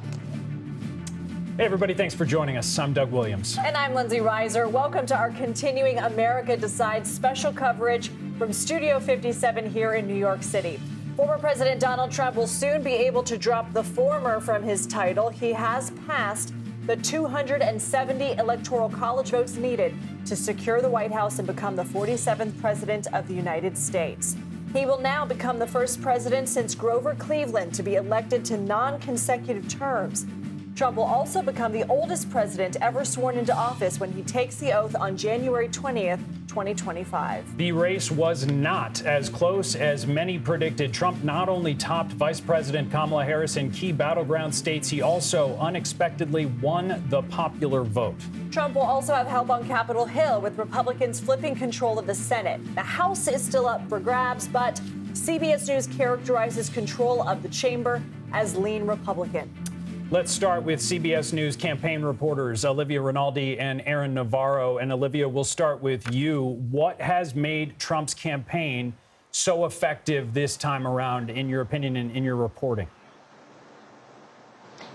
Hey, everybody, thanks for joining us. I'm Doug Williams. And I'm Lindsay Reiser. Welcome to our continuing America Decides special coverage from Studio 57 here in New York City. Former President Donald Trump will soon be able to drop the former from his title. He has passed the 270 electoral college votes needed to secure the White House and become the 47th president of the United States. He will now become the first president since Grover Cleveland to be elected to non-consecutive terms. Trump will also become the oldest president ever sworn into office when he takes the oath on January 20th, 2025. The race was not as close as many predicted. Trump not only topped Vice President Kamala Harris in key battleground states, he also unexpectedly won the popular vote. Trump will also have help on Capitol Hill, with Republicans flipping control of the Senate. The House is still up for grabs, but CBS News characterizes control of the chamber as lean Republican. Let's start with CBS News campaign reporters Olivia Rinaldi and Aaron Navarro. And Olivia, we'll start with you. What has made Trump's campaign so effective this time around, in your opinion and in your reporting?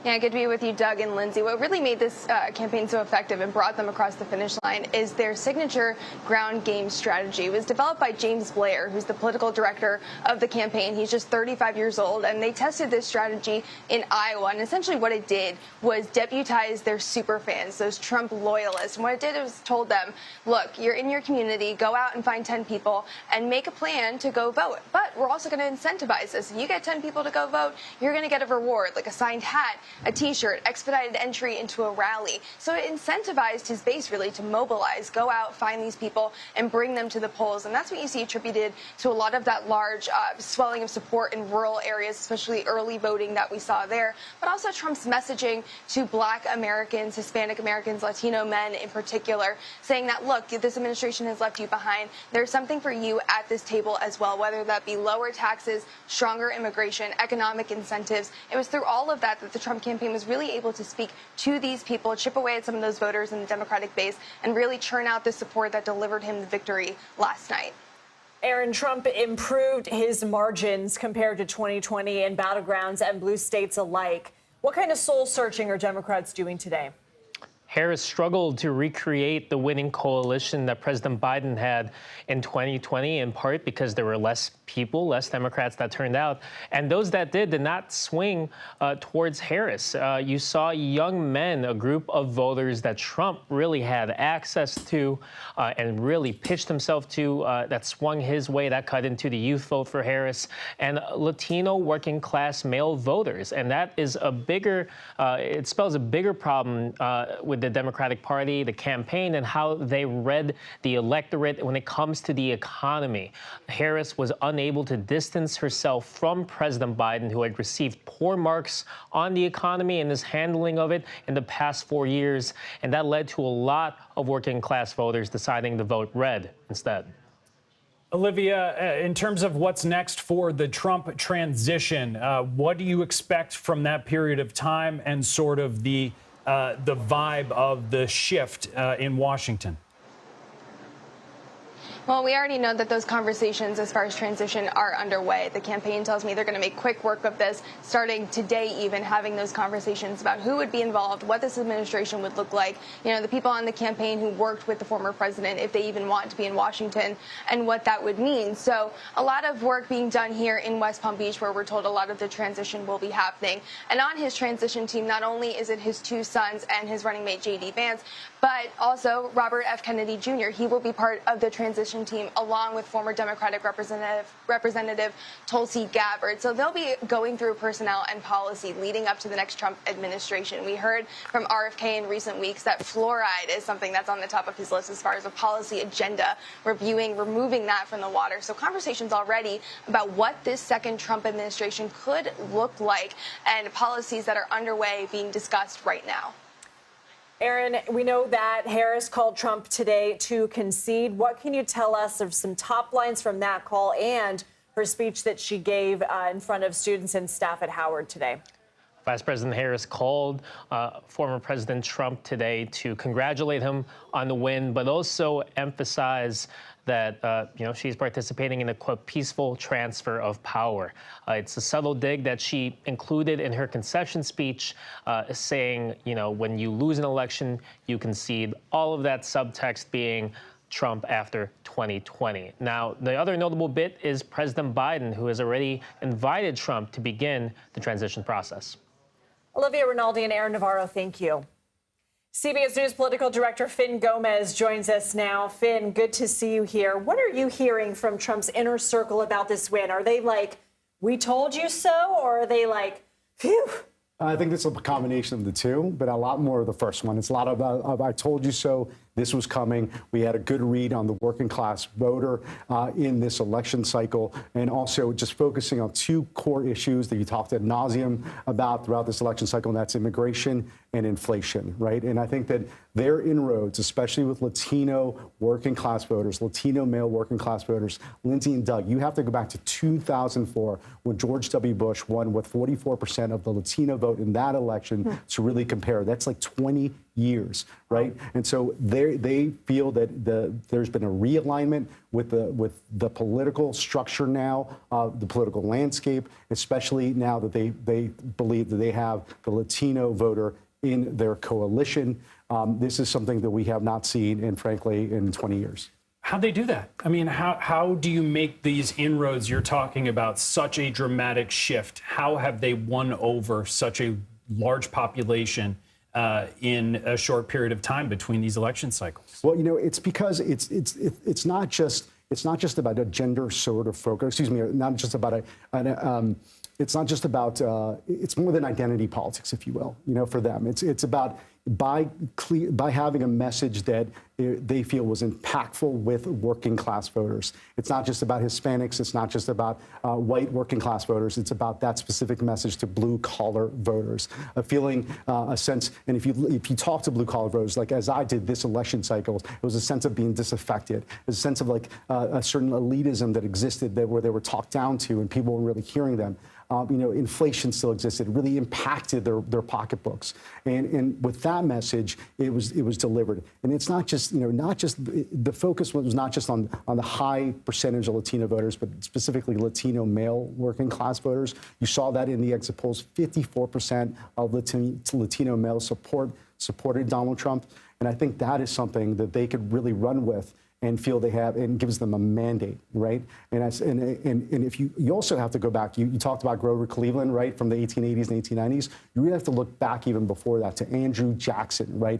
Yeah, good to be with you, Doug and Lindsay. What really made this campaign so effective and brought them across the finish line is their signature ground game strategy. It was developed by James Blair, who's the political director of the campaign. He's just 35 years old, and they tested this strategy in Iowa. And essentially what it did was deputize their super fans, those Trump loyalists. And what it did was told them, look, you're in your community, go out and find 10 people and make a plan to go vote. But we're also going to incentivize this. If you get 10 people to go vote, you're going to get a reward, like a signed hat, a T-shirt, expedited entry into a rally. So it incentivized his base really to mobilize, go out, find these people, and bring them to the polls. And that's what you see attributed to a lot of that large swelling of support in rural areas, especially early voting that we saw there. But also Trump's messaging to Black Americans, Hispanic Americans, Latino men in particular, saying that, look, this administration has left you behind. There's something for you at this table as well, whether that be lower taxes, stronger immigration, economic incentives. It was through all of that that the Trump campaign was really able to speak to these people, chip away at some of those voters in the Democratic base, and really churn out the support that delivered him the victory last night. Aaron, Trump improved his margins compared to 2020 in battlegrounds and blue states alike. What kind of soul searching are Democrats doing today? Harris struggled to recreate the winning coalition that President Biden had in 2020, in part because there were less people, less Democrats that turned out. And those that did not swing towards Harris. You saw young men, a group of voters that Trump really had access to and really pitched himself to, that swung his way, that cut into the youth vote for Harris, and Latino working class male voters. And that is a bigger, it spells a bigger problem with the Democratic Party, the campaign, and how they read the electorate when it comes to the economy. Harris was unable to distance herself from President Biden, who had received poor marks on the economy and his handling of it in the past 4 years. And that led to a lot of working class voters deciding to vote red instead. Olivia, in terms of what's next for the Trump transition, what do you expect from that period of time and sort of the vibe of the shift in Washington? Well, we already know that those conversations as far as transition are underway. The campaign tells me they're going to make quick work of this, starting today even, having those conversations about who would be involved, what this administration would look like, you know, the people on the campaign who worked with the former president, if they even want to be in Washington, and what that would mean. So a lot of work being done here in West Palm Beach, where we're told a lot of the transition will be happening. And on his transition team, not only is it his two sons and his running mate, J.D. Vance, but also Robert F. Kennedy Jr. He will be part of the transition team, along with former Democratic Representative Tulsi Gabbard. So they'll be going through personnel and policy leading up to the next Trump administration. We heard from RFK in recent weeks that fluoride is something that's on the top of his list as far as a policy agenda, removing that from the water. So conversations already about what this second Trump administration could look like, and policies that are underway being discussed right now. Aaron, we know that Harris called Trump today to concede. What can you tell us of some top lines from that call and her speech that she gave in front of students and staff at Howard today? Vice President Harris called former President Trump today to congratulate him on the win, but also emphasize that she's participating in a, quote, peaceful transfer of power. It's a subtle dig that she included in her concession speech, saying, when you lose an election, you concede. All of that subtext being, Trump after 2020. Now, the other notable bit is President Biden, who has already invited Trump to begin the transition process. Olivia Rinaldi and Aaron Navarro, thank you. CBS News political director Finn Gomez joins us now. Finn, good to see you here. What are you hearing from Trump's inner circle about this win? Are they like, we told you so, or are they like, phew? I think it's a combination of the two, but a lot more of the first one. It's a lot of I told you so. This was coming. We had a good read on the working class voter in this election cycle, and also just focusing on two core issues that you talked ad nauseum about throughout this election cycle, and that's immigration and inflation, right? And I think that their inroads, especially with Latino working class voters, Latino male working class voters, Lindsay and Doug, you have to go back to 2004 when George W. Bush won with 44% of the Latino vote in that election to really compare. That's like 20 years, right? And so they feel that there's been a realignment with the political structure now, the political landscape, especially now that they believe that they have the Latino voter in their coalition. This is something that we have not seen, and frankly, in 20 years. How'd they do that? I mean, how do you make these inroads you're talking about such a dramatic shift? How have they won over such a large population in a short period of time between these election cycles? Well, you know, it's because it's not just about a gender sort of focus. Excuse me, not just about it's not just about it's more than identity politics, if you will. You know, for them, it's about by having a message that they feel was impactful with working class voters. It's not just about Hispanics. It's not just about white working class voters. It's about that specific message to blue collar voters, a feeling, a sense. And if you talk to blue collar voters, like as I did this election cycle, it was a sense of being disaffected, a sense of like a certain elitism that existed where they were talked down to and people weren't really hearing them. You know, inflation still existed. It really impacted their pocketbooks. And with that message, it was delivered. And it's not just, the focus was not just on the high percentage of Latino voters, but specifically Latino male working class voters. You saw that in the exit polls. 54% of Latino males supported Donald Trump. And I think that is something that they could really run with and feel they have, and gives them a mandate, right? And if you also have to go back, you talked about Grover Cleveland, right, from the 1880s and 1890s. You really have to look back even before that to Andrew Jackson, right,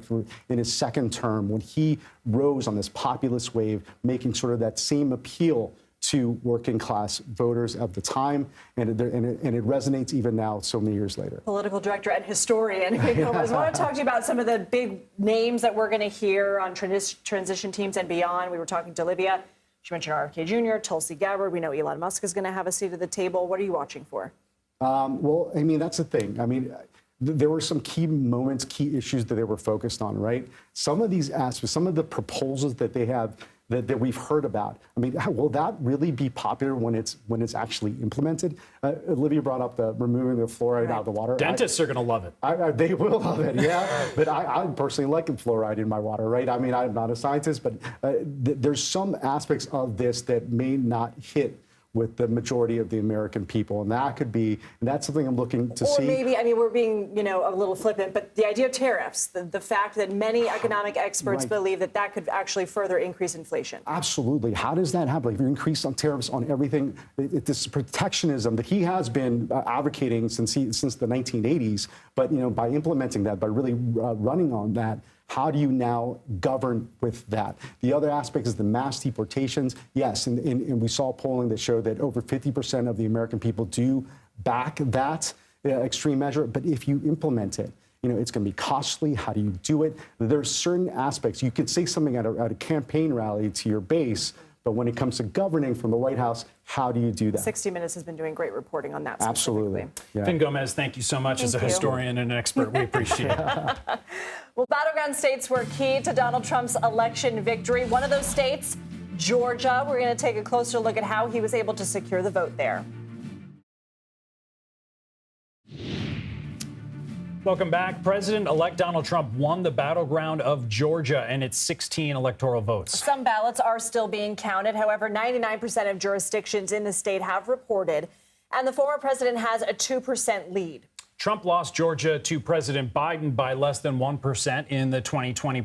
in his second term when he rose on this populist wave, making sort of that same appeal to working class voters of the time, and it resonates even now, so many years later. Political director and historian. I want to talk to you about some of the big names that we're going to hear on transition teams and beyond. We were talking to Olivia. She mentioned RFK Jr., Tulsi Gabbard. We know Elon Musk is going to have a seat at the table. What are you watching for? Well, I mean, that's the thing. I mean, there were some key moments, key issues that they were focused on, right? Some of these aspects, some of the proposals that they have that we've heard about. I mean, will that really be popular when it's actually implemented? Olivia brought up the removing the fluoride out of the water. Dentists are going to love it. They will love it, yeah. But I personally like fluoride in my water, right? I mean, I'm not a scientist, but there's some aspects of this that may not hit with the majority of the American people. And that's something I'm looking to see. Or maybe, I mean, we're being, a little flippant, but the idea of tariffs, the fact that many economic experts believe that could actually further increase inflation. Absolutely. How does that happen? Like, if you increase on tariffs on everything, this protectionism that he has been advocating since the 1980s, but, by implementing that, by really running on that, how do you now govern with that? The other aspect is the mass deportations. Yes, and we saw polling that showed that over 50% of the American people do back that extreme measure. But if you implement it, it's going to be costly. How do you do it? There's certain aspects. You could say something at a campaign rally to your base, but when it comes to governing from the White House, how do you do that? 60 Minutes has been doing great reporting on that. Absolutely. Yeah. Finn Gomez, thank you so much as a historian and an expert. We appreciate it. Well, battleground states were key to Donald Trump's election victory. One of those states, Georgia. We're going to take a closer look at how he was able to secure the vote there. Welcome back. President-elect Donald Trump won the battleground of Georgia and its 16 electoral votes. Some ballots are still being counted. However, 99% of jurisdictions in the state have reported, and the former president has a 2% lead. Trump lost Georgia to President Biden by less than 1% in the 2020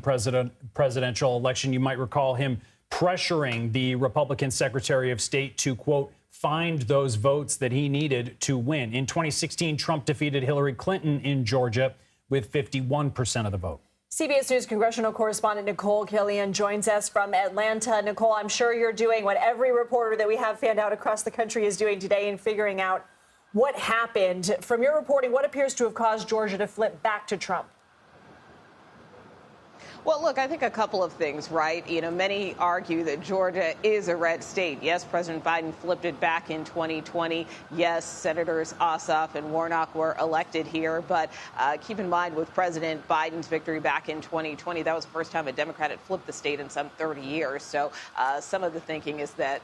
presidential election. You might recall him pressuring the Republican Secretary of State to, quote, find those votes that he needed to win. In 2016, Trump defeated Hillary Clinton in Georgia with 51% of the vote. CBS News congressional correspondent Nicole Killian joins us from Atlanta. Nicole, I'm sure you're doing what every reporter that we have fanned out across the country is doing today in figuring out what happened. From your reporting, what appears to have caused Georgia to flip back to Trump? Well, look, I think a couple of things, right? You know, many argue that Georgia is a red state. Yes, President Biden flipped it back in 2020. Yes, Senators Ossoff and Warnock were elected here. But keep in mind, with President Biden's victory back in 2020, that was the first time a Democrat had flipped the state in some 30 years. So some of the thinking is that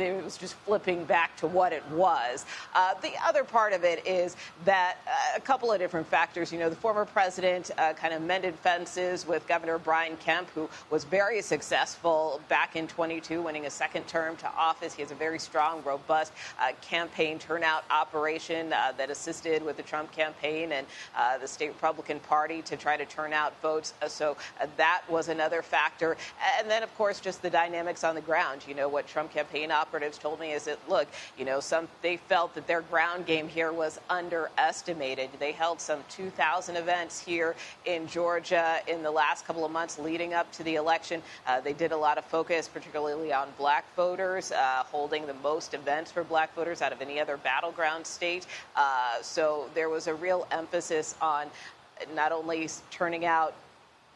it was just flipping back to what it was. The other part of it is that a couple of different factors. You know, the former president kind of mended fences with Governor Brian Kemp, who was very successful back in 22, winning a second term to office. He has a very strong, robust campaign turnout operation that assisted with the Trump campaign and the state Republican Party to try to turn out votes. So that was another factor. And then, of course, just the dynamics on the ground. You know, what Trump campaign operatives told me is that, look, you know, they felt that their ground game here was underestimated. They held some 2,000 events here in Georgia in the last couple of months leading up to the election. They did a lot of focus, particularly on black voters, holding the most events for black voters out of any other battleground state. So there was a real emphasis on not only turning out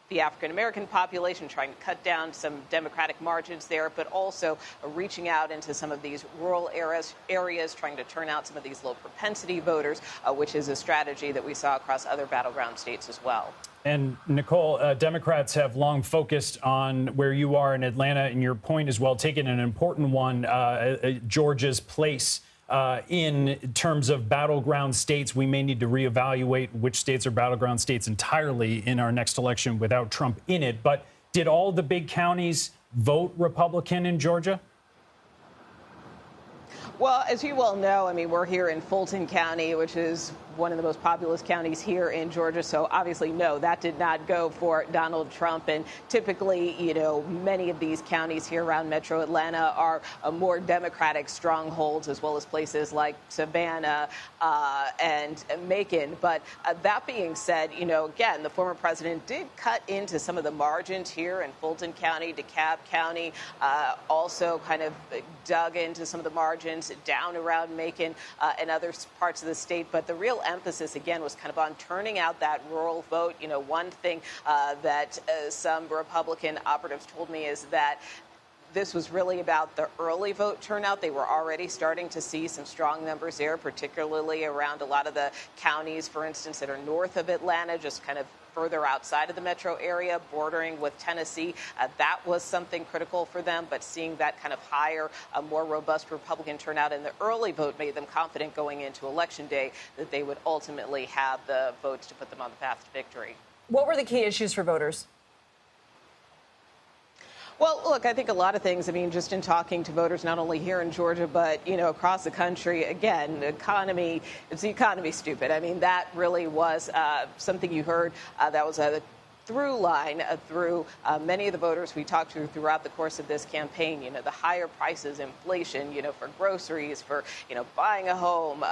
the African-American population, trying to cut down some Democratic margins there, but also reaching out into some of these rural areas, trying to turn out some of these low propensity voters, which is a strategy that we saw across other battleground states as well. And Nicole, Democrats have long focused on where you are in Atlanta, and your point is well taken, an important one, Georgia's place in terms of battleground states. We may need to reevaluate which states are battleground states entirely in our next election without Trump in it. But did all the big counties vote Republican in Georgia? Well, as you well know, I mean, we're here in Fulton County, which is one of the most populous counties here in Georgia. So obviously, no, that did not go for Donald Trump. And typically, you know, many of these counties here around Metro Atlanta are more Democratic strongholds, as well as places like Savannah and Macon. But that being said, you know, again, the former president did cut into some of the margins here in Fulton County, DeKalb County, also kind of dug into some of the margins down around Macon and other parts of the state. But the real emphasis, again, was kind of on turning out that rural vote. You know, one thing that some Republican operatives told me is that this was really about the early vote turnout. They were already starting to see some strong numbers there, particularly around a lot of the counties, for instance, that are north of Atlanta, just kind of further outside of the metro area, bordering with Tennessee. That was something critical for them, but seeing that kind of higher, more robust Republican turnout in the early vote made them confident going into Election Day that they would ultimately have the votes to put them on the path to victory. What were the key issues for voters? Well, look, I think a lot of things. I mean, just in talking to voters, not only here in Georgia, but, you know, across the country, again, the economy, it's the economy stupid. I mean, that really was something you heard that was a through line through many of the voters we talked to throughout the course of this campaign. You know, the higher prices, inflation, you know, for groceries, for, you know, buying a home,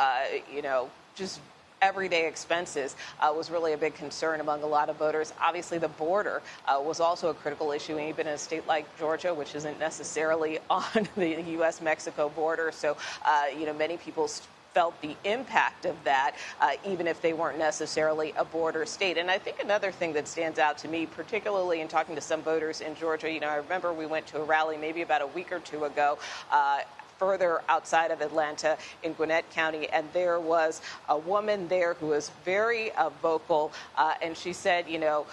you know, just everyday expenses was really a big concern among a lot of voters. Obviously, the border was also a critical issue, even in a state like Georgia, which isn't necessarily on the U.S.-Mexico border. So, you know, many people felt the impact of that, even if they weren't necessarily a border state. And I think another thing that stands out to me, particularly in talking to some voters in Georgia, you know, I remember we went to a rally maybe about a week or two ago, further outside of Atlanta in Gwinnett County, and there was a woman there who was very vocal, and she said, you know,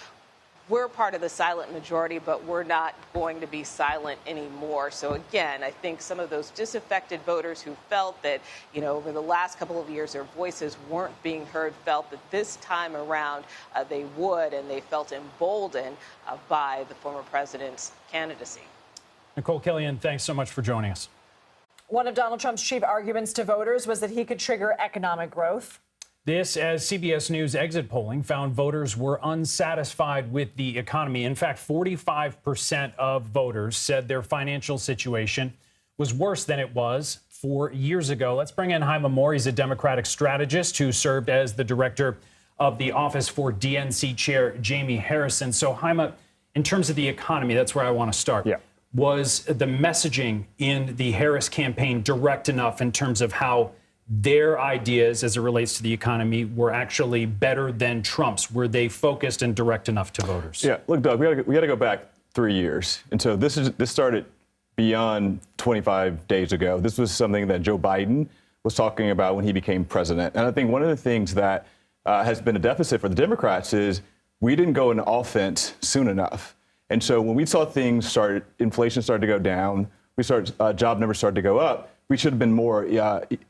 we're part of the silent majority, but we're not going to be silent anymore. So again, I think some of those disaffected voters who felt that, you know, over the last couple of years their voices weren't being heard felt that this time around they would, and they felt emboldened by the former president's candidacy. Nicole Killian, thanks so much for joining us. One of Donald Trump's chief arguments to voters was that he could trigger economic growth. This as CBS News exit polling found voters were unsatisfied with the economy. In fact, 45% of voters said their financial situation was worse than it was 4 years ago. Let's bring in Jaime Moore. He's a Democratic strategist who served as the director of the Office for DNC Chair Jamie Harrison. So, Jaime, in terms of the economy, that's where I want to start. Yeah. Was the messaging in the Harris campaign direct enough in terms of how their ideas as it relates to the economy were actually better than Trump's? Were they focused and direct enough to voters? Yeah, look, Doug, we got to go back 3 years. And so this started beyond 25 days ago. This was something that Joe Biden was talking about when he became president. And I think one of the things that has been a deficit for the Democrats is we didn't go into offense soon enough. And so when we saw inflation started to go down, job numbers started to go up, we should have been more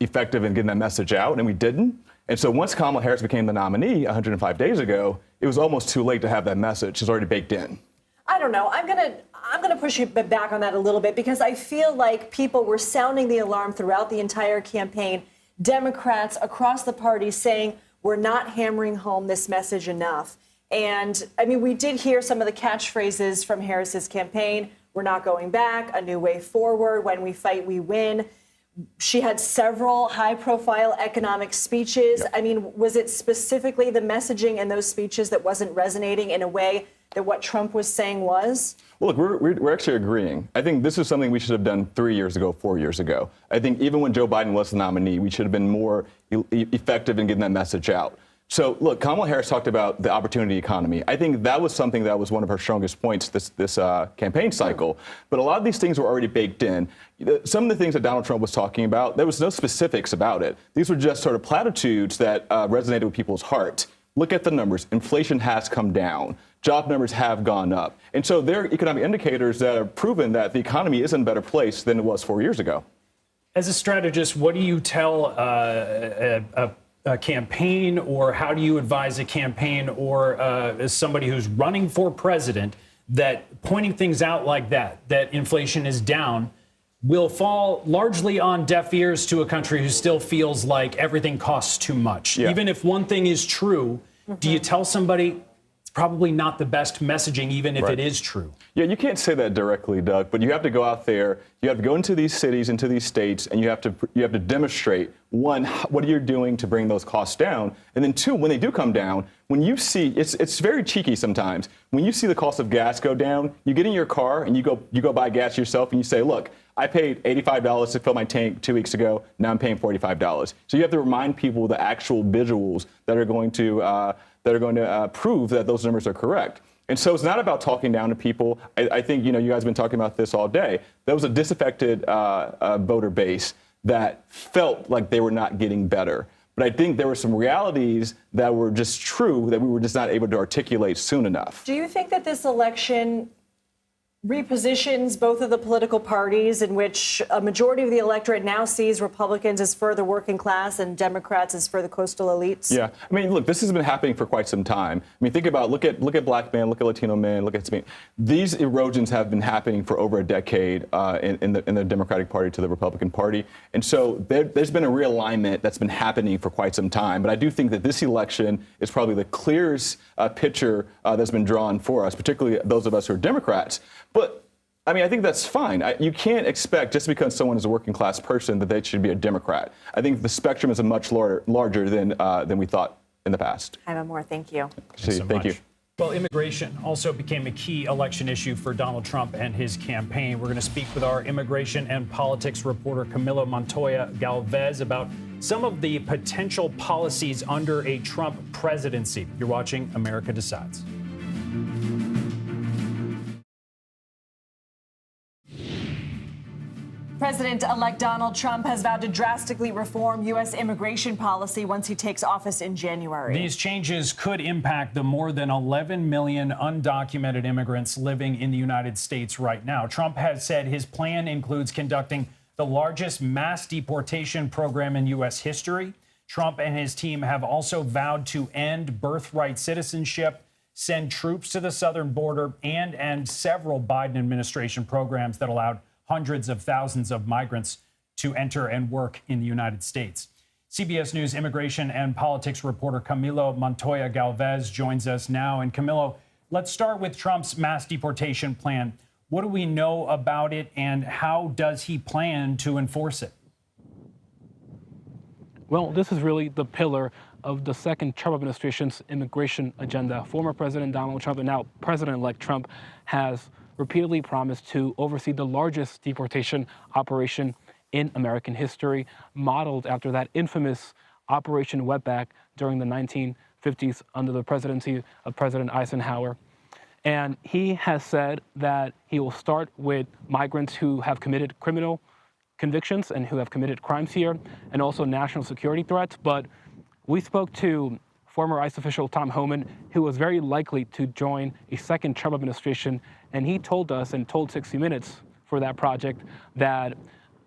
effective in getting that message out, and we didn't. And so once Kamala Harris became the nominee 105 days ago, it was almost too late to have that message. It's already baked in. I don't know. I'm gonna push you back on that a little bit because I feel like people were sounding the alarm throughout the entire campaign. Democrats across the party saying we're not hammering home this message enough. And I mean, we did hear some of the catchphrases from Harris's campaign. We're not going back, a new way forward, when we fight, we win. She had several high-profile economic speeches. Yep. I mean, was it specifically the messaging in those speeches that wasn't resonating in a way that what Trump was saying was? Well, look, we're actually agreeing. I think this is something we should have done 3 years ago, 4 years ago. I think even when Joe Biden was the nominee, we should have been more effective in getting that message out. So, look, Kamala Harris talked about the opportunity economy. I think that was something that was one of her strongest points this campaign cycle. But a lot of these things were already baked in. Some of the things that Donald Trump was talking about, there was no specifics about it. These were just sort of platitudes that resonated with people's hearts. Look at the numbers. Inflation has come down. Job numbers have gone up. And so there are economic indicators that have proven that the economy is in a better place than it was 4 years ago. As a strategist, what do you tell a campaign, or how do you advise a campaign, or as somebody who's running for president, that pointing things out like that inflation is down, will fall largely on deaf ears to a country who still feels like everything costs too much? Yeah. Even if one thing is true, do you tell somebody it's probably not the best messaging, even if it is true? Yeah, you can't say that directly, Doug, but you have to go out there, you have to go into these cities, into these states, and you have to demonstrate, one, what are you doing to bring those costs down? And then two, when they do come down, when you see, it's very cheeky sometimes. When you see the cost of gas go down, you get in your car and you go buy gas yourself and you say, look, I paid $85 to fill my tank 2 weeks ago. Now I'm paying $45. So you have to remind people the actual visuals that are going to prove that those numbers are correct. And so it's not about talking down to people. I think, you guys have been talking about this all day. There was a disaffected voter base that felt like they were not getting better. But I think there were some realities that were just true that we were just not able to articulate soon enough. Do you think that this election repositions both of the political parties, in which a majority of the electorate now sees Republicans as for the working class and Democrats as for the coastal elites? Yeah, I mean, look, this has been happening for quite some time. I mean, think about, look at black men, look at Latino men, look at Hispanic. These erosions have been happening for over a decade in the Democratic Party to the Republican Party. And so there's been a realignment that's been happening for quite some time. But I do think that this election is probably the clearest picture that's been drawn for us, particularly those of us who are Democrats. But I mean, I think that's fine. You can't expect just because someone is a working class person that they should be a Democrat. I think the spectrum is a much larger than we thought in the past. Jaime Moore, thank you. Thank you. Well, immigration also became a key election issue for Donald Trump and his campaign. We're going to speak with our immigration and politics reporter Camila Montoya Galvez about some of the potential policies under a Trump presidency. You're watching America Decides. President-elect Donald Trump has vowed to drastically reform U.S. immigration policy once he takes office in January. These changes could impact the more than 11 million undocumented immigrants living in the United States right now. Trump has said his plan includes conducting the largest mass deportation program in U.S. history. Trump and his team have also vowed to end birthright citizenship, send troops to the southern border, and end several Biden administration programs that allowed hundreds of thousands of migrants to enter and work in the United States. CBS News immigration and politics reporter Camilo Montoya Galvez joins us now. And Camilo, let's start with Trump's mass deportation plan. What do we know about it, and how does he plan to enforce it? Well, this is really the pillar of the second Trump administration's immigration agenda. Former President Donald Trump and now President-elect Trump has repeatedly promised to oversee the largest deportation operation in American history, modeled after that infamous Operation Wetback during the 1950s under the presidency of President Eisenhower. And he has said that he will start with migrants who have committed criminal convictions and who have committed crimes here, and also national security threats. But we spoke to former ICE official Tom Homan, who was very likely to join a second Trump administration, and he told us and told 60 Minutes for that project that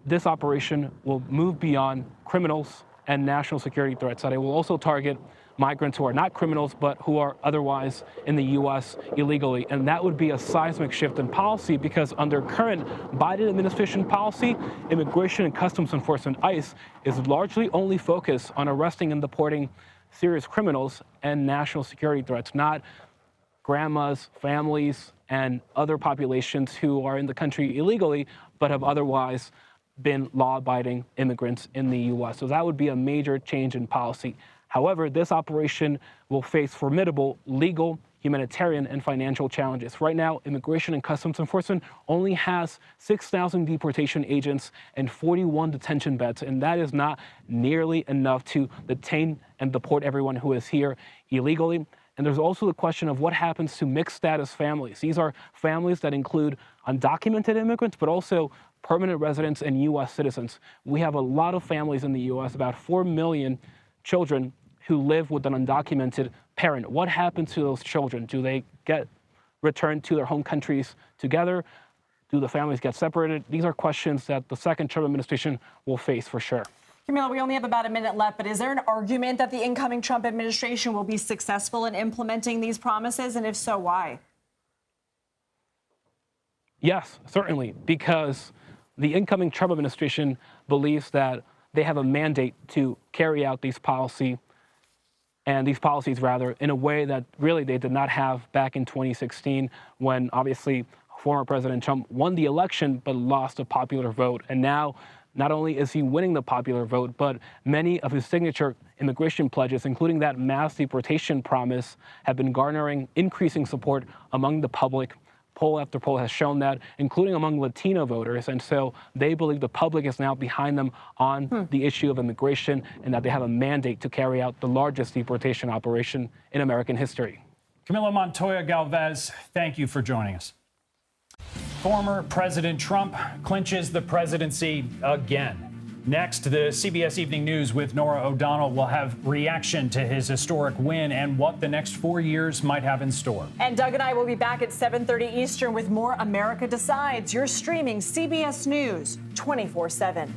this operation will move beyond criminals and national security threats, that it will also target migrants who are not criminals but who are otherwise in the U.S. illegally. And that would be a seismic shift in policy, because under current Biden administration policy, Immigration and Customs Enforcement, ICE, is largely only focused on arresting and deporting serious criminals and national security threats, not grandmas, families, and other populations who are in the country illegally but have otherwise been law-abiding immigrants in the U.S. So that would be a major change in policy. However, this operation will face formidable legal, humanitarian, and financial challenges. Right now, Immigration and Customs Enforcement only has 6,000 deportation agents and 41 detention beds, and that is not nearly enough to detain and deport everyone who is here illegally. And there's also the question of what happens to mixed status families. These are families that include undocumented immigrants, but also permanent residents and U.S. citizens. We have a lot of families in the U.S., about 4 million children who live with an undocumented parent. What happens to those children? Do they get returned to their home countries together? Do the families get separated? These are questions that the second Trump administration will face for sure. Camilo, we only have about a minute left, but is there an argument that the incoming Trump administration will be successful in implementing these promises? And if so, why? Yes, certainly, because the incoming Trump administration believes that they have a mandate to carry out these policies in a way that really they did not have back in 2016, when obviously former President Trump won the election but lost a popular vote. And now, not only is he winning the popular vote, but many of his signature immigration pledges, including that mass deportation promise, have been garnering increasing support among the public. Poll after poll has shown that, including among Latino voters. And so they believe the public is now behind them on the issue of immigration, and that they have a mandate to carry out the largest deportation operation in American history. Camilo Montoya Galvez, thank you for joining us. Former President Trump clinches the presidency again. Next, the CBS Evening News with Norah O'Donnell will have reaction to his historic win and what the next 4 years might have in store. And Doug and I will be back at 7:30 Eastern with more America Decides. You're streaming CBS News 24/7.